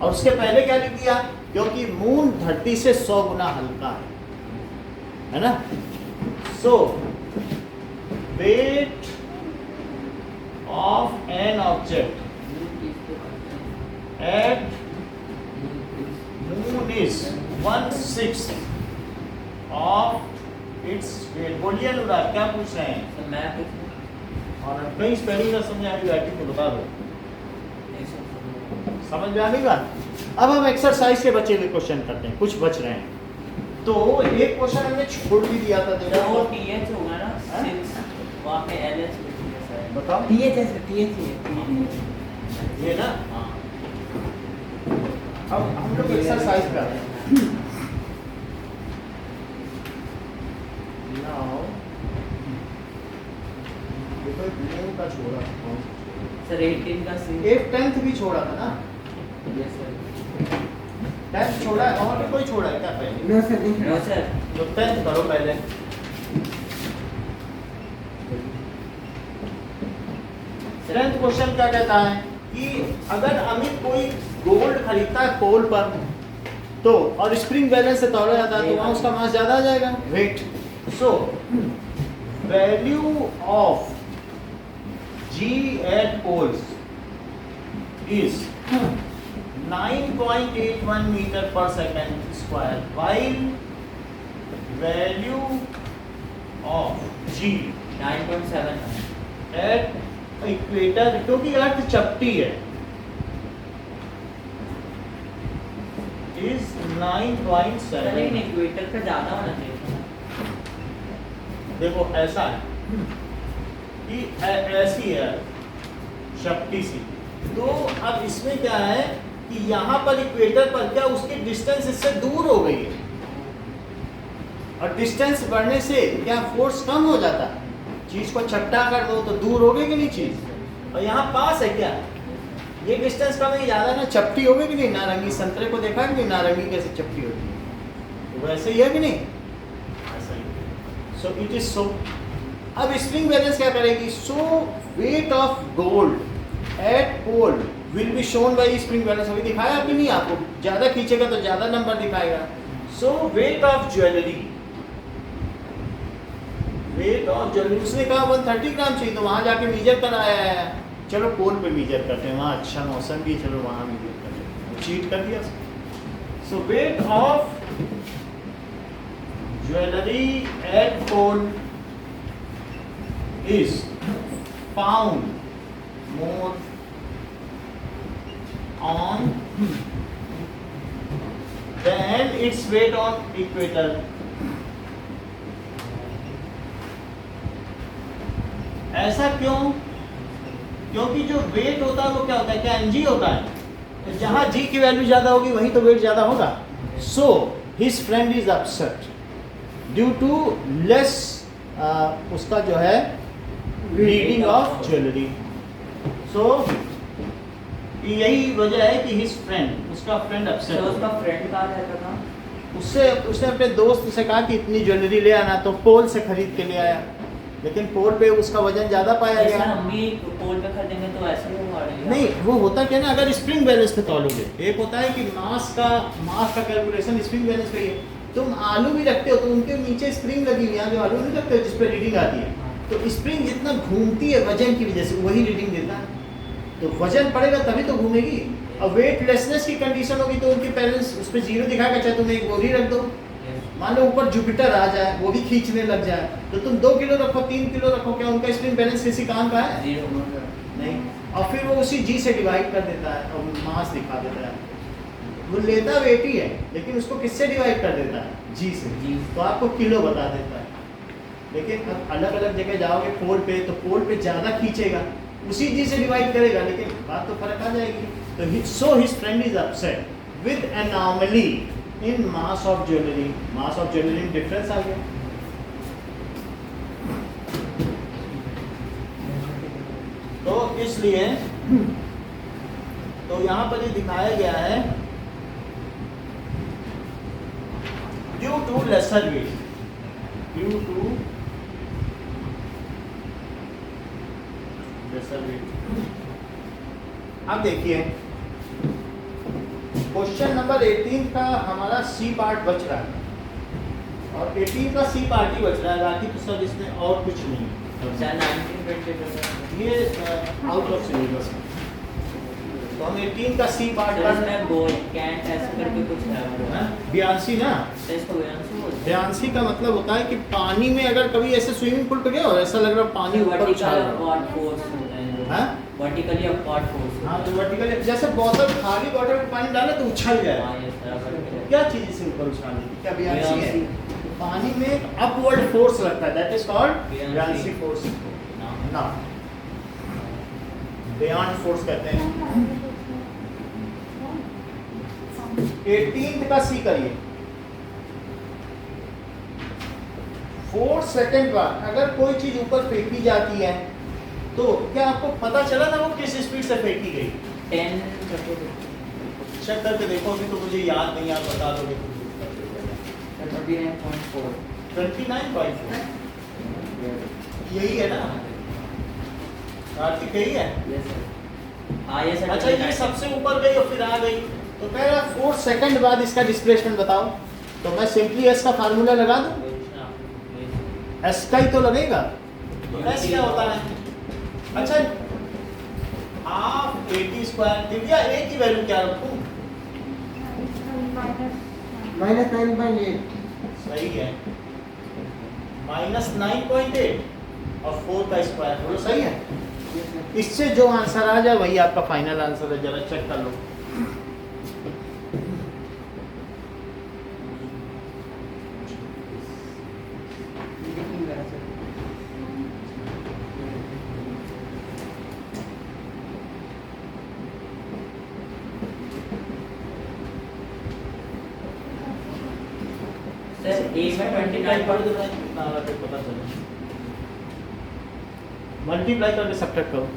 और उसके पहले क्या लिख दिया, क्योंकि मून धरती से 100 गुना हल्का है ना। सो wait of an object at moon is 1/6 of its weight। बोलिए अनुराग क्या पूछ रहे हैं? तो मैं पूछूं? और कहीं स्पेलिंग का समझ आ गई तो बता दो, समझ में आ गई बात। अब हम एक्सरसाइज के बचे हुए क्वेश्चन करते हैं, कुछ बच रहे हैं। तो एक क्वेश्चन हमने छोड़ भी दिया था, जो देखो TH होगा ना, हाँ? 6 वहाँ पे LH बताओ TH है सर, TH ही है। ये ना। हाँ। अब हम लोग एक्सरसाइज कर रहे हैं। Now, देखो एक मून का छोड़ा, सर 18 का सी। एक 10th भी छोड़ा था ना, यस सर। 10th छोड़ा है और भी कोई छोड़ा है क्या पहले? नो सर, नहीं। No sir. तो 10th करो पहले। 10th क्वेश्चन क्या कहता है कि अगर अमित कोई गोल्ड खरीदता है पोल पर, तो और स्प्रिंग बैलेंस से तोड़ा जाता है तो वहां उसका मास ज्यादा आ जाएगा, weight. So value of G at poles is 9.81 meter per second square, while value of G 9.7 at equator, क्योंकि अर्थ चपटी है, इज 9.7। लेकिन इक्वेटर पे ज्यादा होना चाहिए। देखो ऐसा है कि ऐसी है चपटी सी, तो अब इसमें क्या है कि यहाँ पर इक्वेटर पर क्या उसकी डिस्टेंस इससे दूर हो गई है, और डिस्टेंस बढ़ने से क्या फोर्स कम हो जाता है, चीज को चपटा कर दो तो दूर हो गई कि नहीं चीज, और यहाँ पास है क्या, ये डिस्टेंस कम है ज्यादा ना, चपटी हो गई कि नहीं। नारंगी संतरे को देखा कि नहीं, नारंगी कैसे चपटी होती है, तो वैसे ही है कि नहीं, ऐसा ही। सो इट इज सो। अब स्प्रिंग बैलेंस क्या करेगी, so weight of gold at pole will be shown by spring balance. अभी दिखाया कि नहीं आपको, ज्यादा खींचेगा तो ज्यादा नंबर दिखाएगा। So weight of jewellery, weight of jewellery उसने कहा 130 ग्राम चाहिए, तो वहां जाके मीजर कर आया है। चलो पोल पे मीजर करते हैं, वहाँ अच्छा मौसम भी, चलो वहाँ मीजर करते हैं, चीट कर दिया। So weight of jewellery at pole is found more on than its weight on equator. ऐसा क्यों? क्योंकि जो वेट होता है वो क्या होता है, क्या mg होता है, तो जहां g की वैल्यू ज्यादा होगी वहीं तो वेट ज्यादा होगा। So his friend is upset due to less उसका जो है रीडिंग ऑफ ज्वेलरी। सो यही वजह है कि हिज फ्रेंड, उसका फ्रेंड अपसेट। तो उसका फ्रेंड कहाँ रहता था? उसने अपने दोस्त से कहा कि इतनी ज्वेलरी ले आना, तो पोल से खरीद के ले आया, लेकिन पोल पे उसका वजन ज्यादा पाया ऐसा गया। हम भी पोल पे खरीदेंगे तो ऐसे ही होगा नहीं, वो होता क्या ना, अगर स्प्रिंग बैलेंस पे तौलोगे, एक होता है कि मास का कैलकुलेशन स्प्रिंग बैलेंस पे ही है। तुम आलू भी रखते हो तो उनके नीचे स्प्रिंग लगी हुई है, जो आलू नहीं रखते हो जिस पे रीडिंग आती है, तो स्प्रिंग जितना घूमती है वजन की वजह से वही रीडिंग देता है, तो वजन पड़ेगा तभी तो घूमेगी। अब वेटलेसनेस की कंडीशन होगी तो उनके पेरेंट्स उस पर जीरो दिखाएगा, चाहे तुम एक बोरी रख दो। मान लो ऊपर जुपिटर आ जाए, वो भी खींचने लग जाए, तो तुम 2 किलो रखो, 3 किलो रखो, क्या उनका स्पिन बैलेंस किसी काम का है? नहीं। और फिर वो उसी जी से डिवाइड कर देता है और मास दिखा देता है। वो लेता वेट ही है, लेकिन उसको किससे डिवाइड कर देता है? जी से। तो आपको किलो बता देता है। लेकिन अब अलग अलग जगह जाओगे पोल पे, तो पोल पे ज़्यादा खींचेगा, उसी जी से डिवाइड करेगा, लेकिन बात तो फर्क आ जाएगी। तो सो his friend is upset with anomaly in mass of jewellery. Mass of jewellery में डिफरेंस आ गया। तो इसलिए तो यहाँ पर ये दिखाया गया है due to lesser weight, due to lesser weight. अब देखिए क्वेश्चन नंबर 18 का हमारा सी पार्ट बच रहा है, और 18 का सी पार्ट ही बच रहा है, बाकी तो सब इसमें और कुछ नहीं है। ये आउट ऑफ सिलेबस है। तो हम 18 का सी पार्ट ब्यासी ना, ब्यासी का मतलब होता है कि पानी में अगर कभी ऐसे स्विमिंग पूल पे गए और ऐसा लग रहा है पानी ऊपर उछाल रहा है, वर्टिकली अपवर्ड फोर्स। हाँ, तो वर्टिकली जैसे बॉटल खाली बॉटल में पानी डाले तो उछल जाए, क्या चीज से ऊपर उछालने, क्या ब्यासी है? तो पानी में अपवर्ड फोर्स लगता है, दैट इज कॉल्ड ब्यासी फोर्स। ना बियॉन्ड फोर्स कहते हैं। 18th का सी करिए। 4 सेकंड बाद अगर कोई चीज ऊपर फेंकी जाती है, तो क्या आपको पता चला ना वो किस स्पीड से फेंकी गई? 10 चेक करके देखो, अभी तो मुझे याद नहीं, आप बता दोगे तो। 29.4 29.4 यही है ना कार्तिक, यही है। Yes sir. हाँ ये सर। अच्छा, ये सबसे ऊपर गई और फिर आ गई, तो पहला 4 सेकंड बाद इसका डिस्प्लेसमेंट बताओ। तो मैं सिंपली एस का फार्मूला लगा दूं, एस का ही तो लगेगा। तो एस क्या होता है? अच्छा, हाफ 80 स्क्वायर। दिव्या ए की वैल्यू क्या रखूं? -9.8। सही है, -9.8 और 4 का स्क्वायर, बोलो सही है। इससे जो आंसर आ जाए वही आपका फाइनल आंसर है, जरा चेक कर लो। सर ए में 29 पता चला, मल्टीप्लाई करके सब्ट्रैक्ट करो।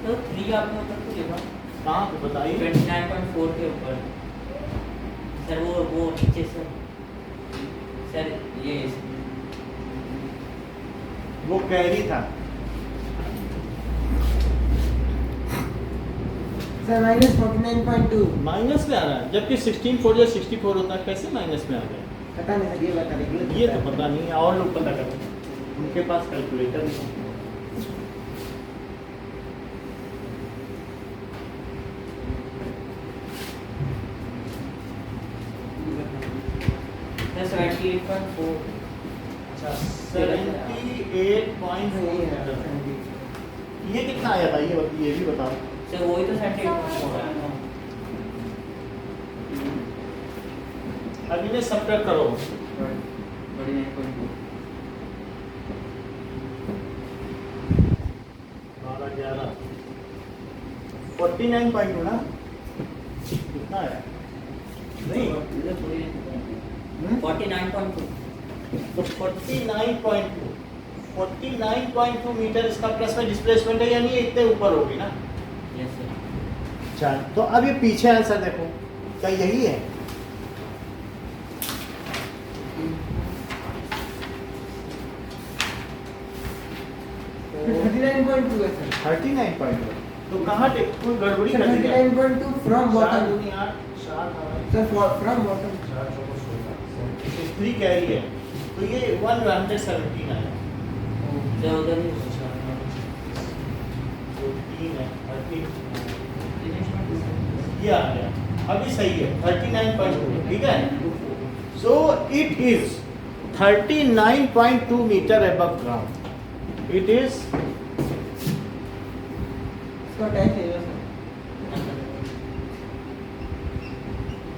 तो 3 आपने ऊपर तो लिखा, कहाँ पे बताइए? 29.4 के ऊपर सर, वो नीचे सर ये वो कैरी था सर। -49.2। माइनस में आ रहा है, जबकि 16 या 64 होता है, कैसे माइनस में आ गया? पता नहीं सर, ये बता दीजिए। ये तो पता नहीं है, और लोग पता करें, उनके पास कैलकुलेटर नहीं है। सर 78.4। अच्छा, 78.4 ये कितना आया था? ये भी बताओ। सर वही तो 78.4 है ना। अब इन्हें सब्ट्रैक्ट करो। 49.2 11 49.2 ना, कितना है? नहीं, 49.2 तो 49.2 मीटर इसका प्लस में डिस्प्लेसमेंट है, यानी इतने ऊपर होगी ना। Yes sir. चल, तो अब ये पीछे आंसर देखो, क्या यही है? तो 39.2 है सर। 39.2 तो कहाँ कोई गड़बड़ी कर दी क्या? 39.2 from bottom. 7 sir from bottom. 3 carry है, तो ये 117 आया। सर उधर ही 13 है 30 ये आ गया, अभी सही है 39.2, ठीक है। So it is 39.2 metre above ground, it is. इसका टेस्ट है सर।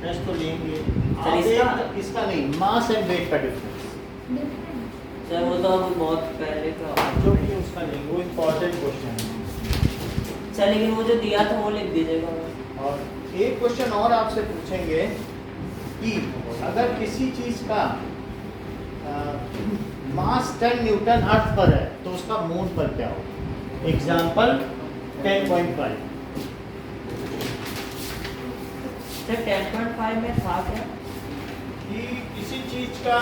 टेस्ट तो लेंगे सर, आप, इसका- इसका नहीं, मास एंड वेट का डिफरेंस डिफरेंट सर वो तो अब बहुत पहले का जो भी है उसका नहीं, वो इम्पोर्टेंट क्वेश्चन है। सर लेकिन वो जो दिया था वो लिख दीजिएगा। और एक क्वेश्चन और आपसे पूछेंगे कि अगर किसी चीज का मास 10 न्यूटन अर्थ पर है तो उसका मून पर क्या होगा। एग्जाम्पल 10.5। सर 10.5 में था क्या? कि किसी चीज का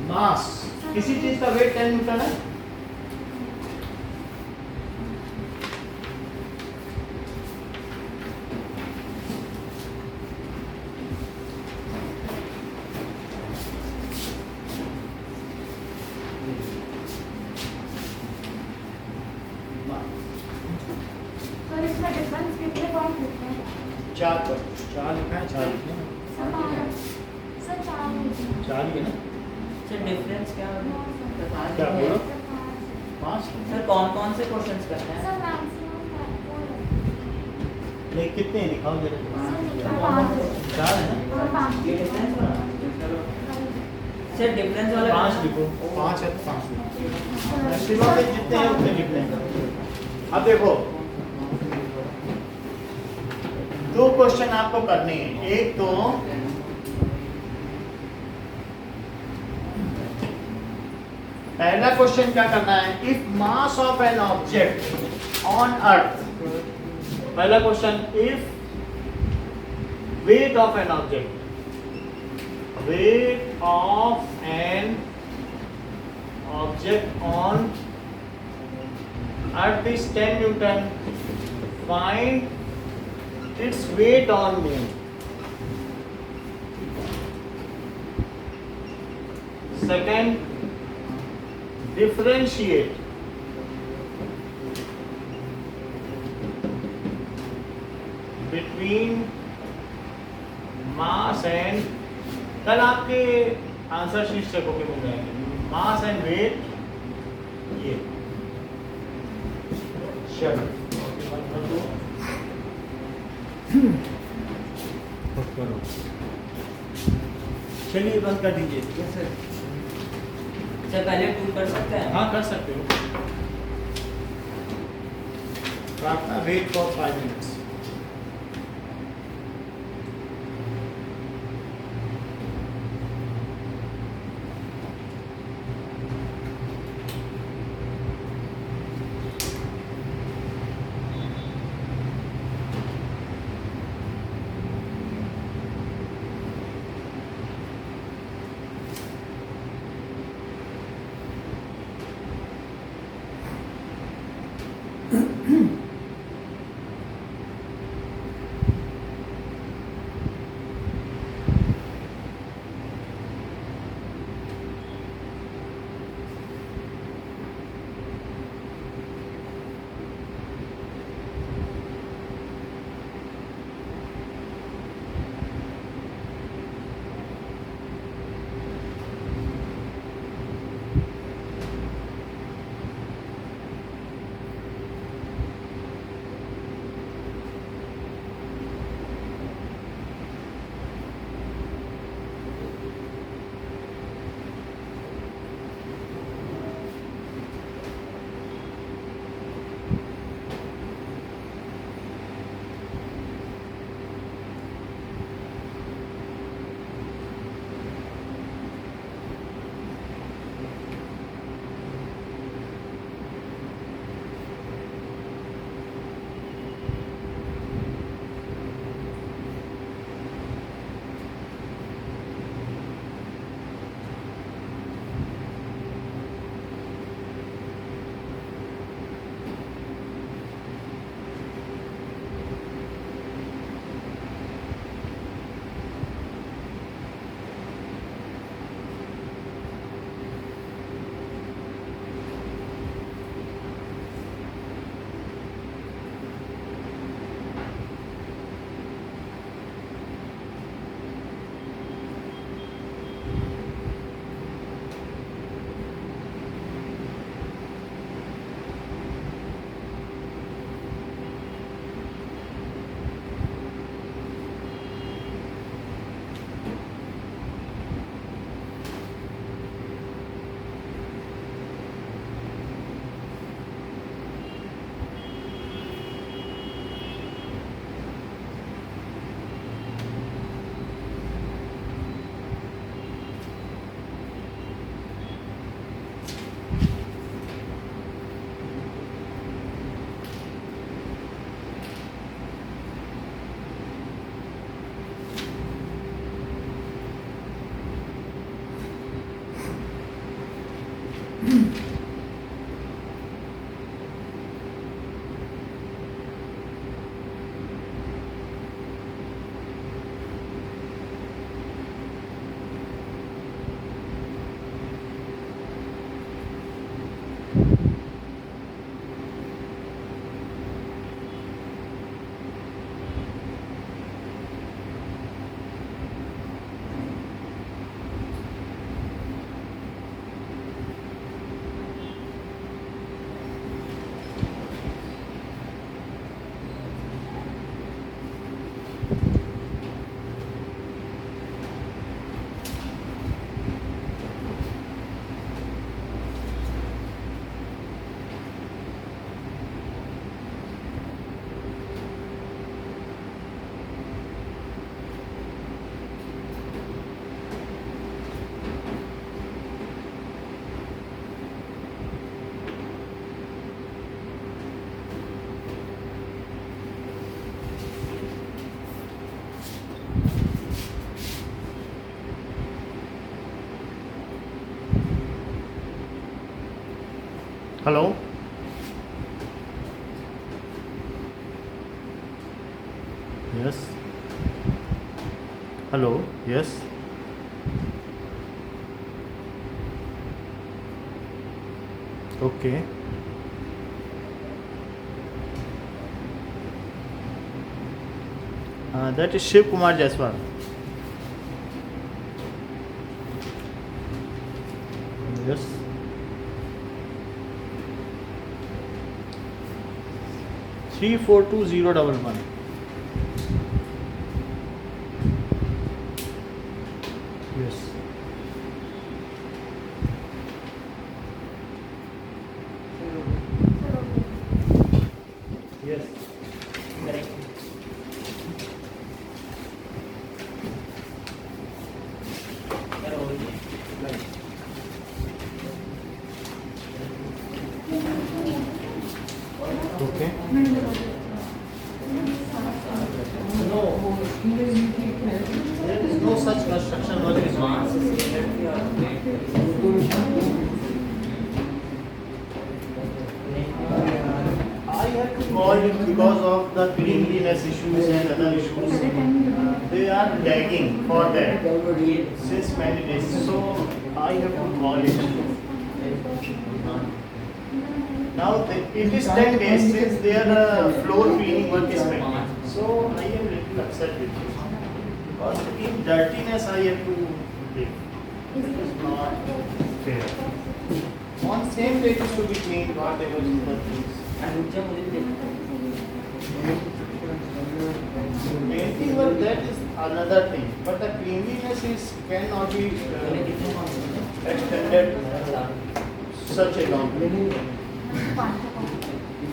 मास, किसी चीज का वेट 10 न्यूटन है, सर इसमें डिफरेंस कितने पॉइंट होते हैं? 4 पर 4 लिखा है, 4 लिखा है, सर 4 होते हैं। 4 ही है ना, सर डिफरेंस क्या होगा? बता क्या दीजिए। बोलो? सर 5 5 सर कौन कौन से क्वेश्चंस करते हैं? सर मैक्सिमम 4 है। नहीं, कितने हैं दिखाओ जरा। सर 5 है। 4 है ना, सर 5 ये डिफरेंस वाला? सर डिफरेंस वाला 5 लिखो, 5 है तो 5 लिखो, मैक्सिमम में जितने हैं उतने लिखने हैं। अब देखो 2 क्वेश्चन आपको करने हैं। एक तो पहला क्वेश्चन क्या करना है, if mass of an object on earth, पहला question, if weight of an object, weight of an object on earth is 10 Newton, find its weight on moon. Second, differentiate between mass and, कल आपके answer sheet से copy मिल जाएंगे, मास and wait, ये चलो चलिए बंद कर दीजिए। सर पहले 2 कर सकते हैं? हाँ कर सकते हो। Prarthana wait for 5 minutes. Hello yes hello yes okay that is Shiv Kumar Jaiswal yes 342011 yes yes correct sir हो गई okay there is no such construction work is on I have to call it because of the cleanliness issues and other issues. They are begging for that since many days. So I have to call it. Now it is 10 days since their floor cleaning work is pending. So I am little upset with this. Because in dirtiness I have to live. It is not fair. On same day it is to be cleaned, whatever is the things. Anuja मुझे देखो Painting work, that is another thing. But the cleanliness is cannot be extended such a long period.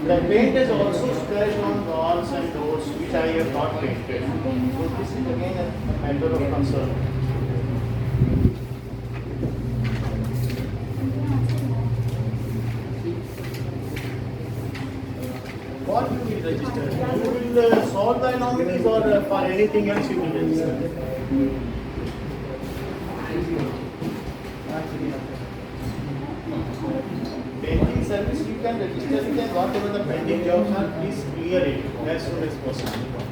The paint is also splashed on walls and doors which I have not painted. So this is again a matter of concern. What you will register? You will solve the anomalies or for anything else you will register? Painting service you can register it and whatever the pending jobs are, please clear it as soon as possible.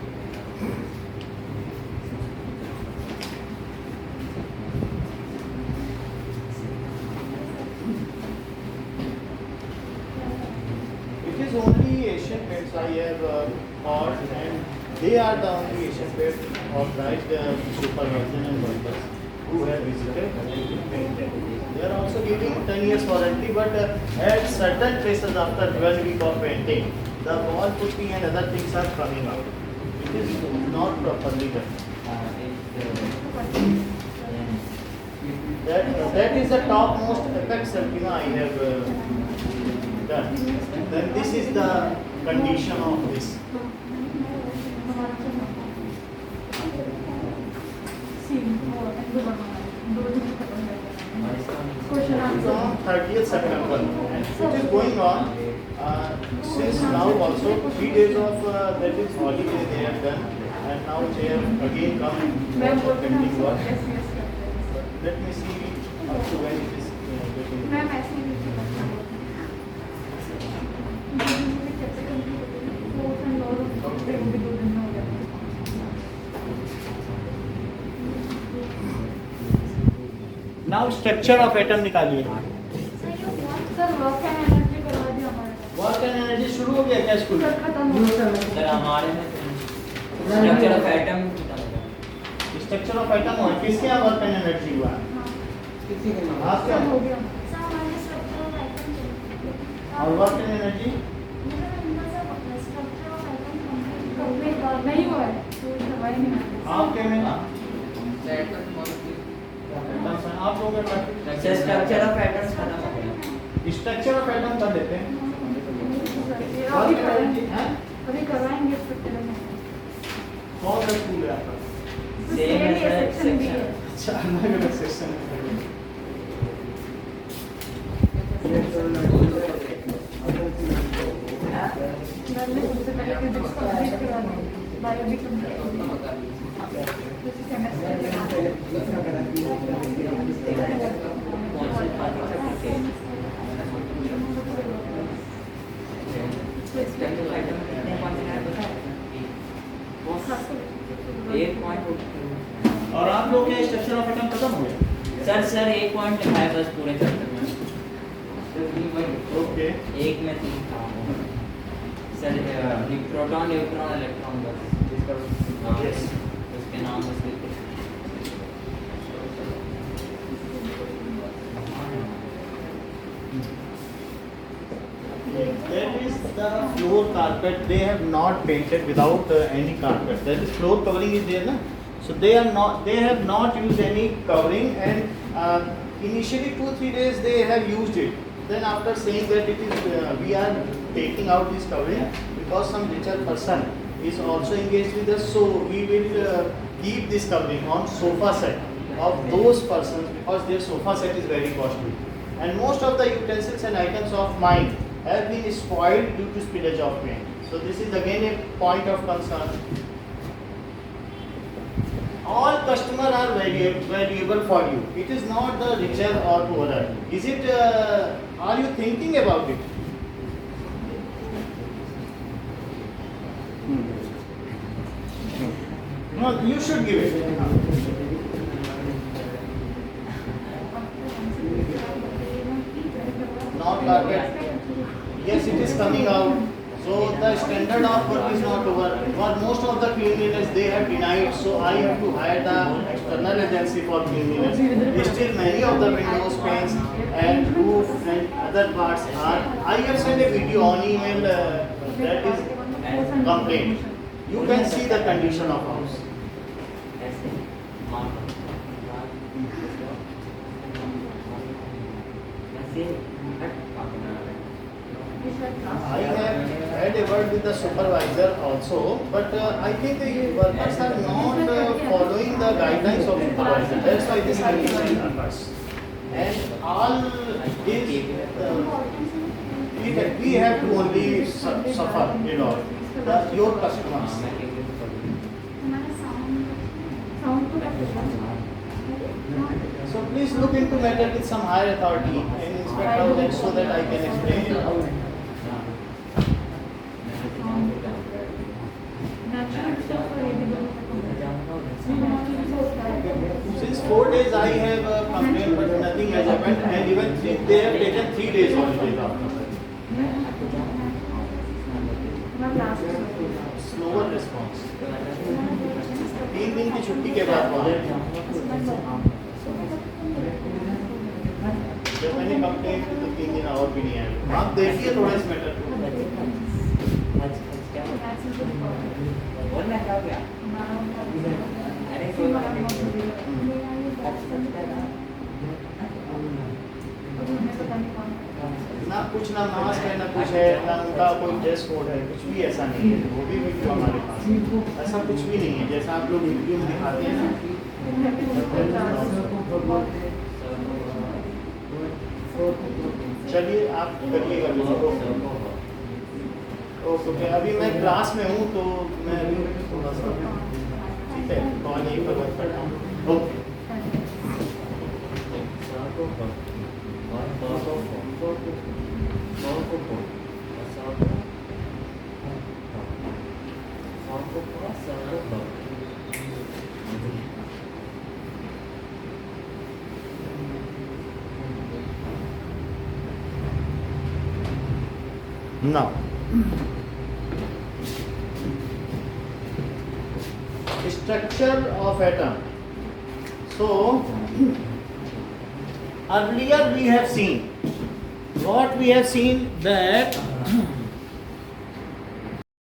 It is only Asian Paints I have called and they are the only Asian Paints authorized supervisors and workers who have visited and painted. They are also giving 10 years warranty, but at certain places after 12 weeks of painting, the wall putty and other things are coming out. It is not properly done. That is the topmost apex ultima I have done. Then this is the condition of this. From 30th September. And it is going on since now also 3 days of that is holiday they have done and now they have again come for pending work. Let me see up to when it is getting. Now structure of atom निकालिए. Sir work and energy करवा दिया हमारे work and energy शुरू हो गया क्या school? Sir खत्म हो गया सर हमारे में structure of atom structure of atom हुआ किसके यहाँ वर्क एंड एनर्जी हुआ? किसी के नाम आपके सर हो यहाँ? गया सर हमारे स्ट्रक्चर ऑफ आइटम और वर्क एंड एनर्जी मतलब इनका सब स्ट्रक्चर ऑफ आइटम कंप्लीट नहीं हुआ है तो दवाई नहीं आती आपके में आप लोग स्ट्रक्चर ऑफ एटम्स खत्म हो गया स्ट्रक्चर ऑफ एटम कर देते हैं. अभी कराएंगे हैं? अभी करवाएंगे स्ट्रक्चर में कौन सा स्कूल है आपका? सेम है सेक्शन भी है अच्छा अलग अलग सेक्शन है. मैंने सबसे पहले फिजिक्स कंप्लीट करा दी बायो भी कंप्लीट सेमेस्टर एक पॉइंट और आप लोग के स्ट्रक्चर ऑफ एटम खत्म हो गया? सर एक पॉइंट लिखा है बस पूरे चैप्टर में। ओके। एक में 3 काम है सर, प्रोटॉन न्यूट्रॉन इलेक्ट्रॉन बस जिसका नाम है, Yes. उसके नाम बस लिख दो। That is the floor carpet. They have not painted without any carpet. That is floor covering is there, na? So they are not. They have not used any covering, and initially 2-3 days they have used it. Then after saying that it is, we are taking out this covering because some richer person is also engaged with us. So we will keep this covering on sofa set of those persons because their sofa set is very costly. And most of the utensils and items of mine have been spoiled due to spillage of paint. So this is again a point of concern. All customers are valuable for you. It is not the richer or poorer. Is it? Are you thinking about it? No, you should give it. Not carpet. Yes, it is coming out. So the standard of work is not over. For most of the cleanliness they have denied. So I have to hire the external agency for cleanliness. Still many of the windows, panes and roof and other parts are. I have sent a video on email that is complaint. You can see the condition of house. ऐसे मार ऐसे हट पाना I have had a word with the supervisor also, but I think the workers are not following the guidelines of supervisor. That's why this condition occurs. And all is we have to only suffer, you know, your customers. So please look into matter with some higher authority and inspect out that so that I can explain it. Since 4 days I have complained, but nothing has happened, and even they have taken 3 days holiday after that. Slower response. 3 दिन की छुट्टी के बाद वहाँ जब मैंने complain की तो 3 दिन और भी नहीं आए। आप देखिए थोड़ा इस मैटर को। बोलना क्या गया अरे कोई बात नहीं ना कुछ ना मास्क है ना कुछ है ना उनका कोई ड्रेस कोड है, कुछ भी ऐसा नहीं है। वो भी वीडियो हमारे पास ऐसा कुछ भी नहीं है जैसा आप लोग वीडियो में दिखाते हैं ना। चलिए आप करिएगा वीडियो। ओके अभी मैं क्लास में हूँ तो मैं अभी थोड़ा सा ठीक है कॉल यहीं पर बंद करता हूँ। Okay Now, structure of atom. So, earlier we have seen that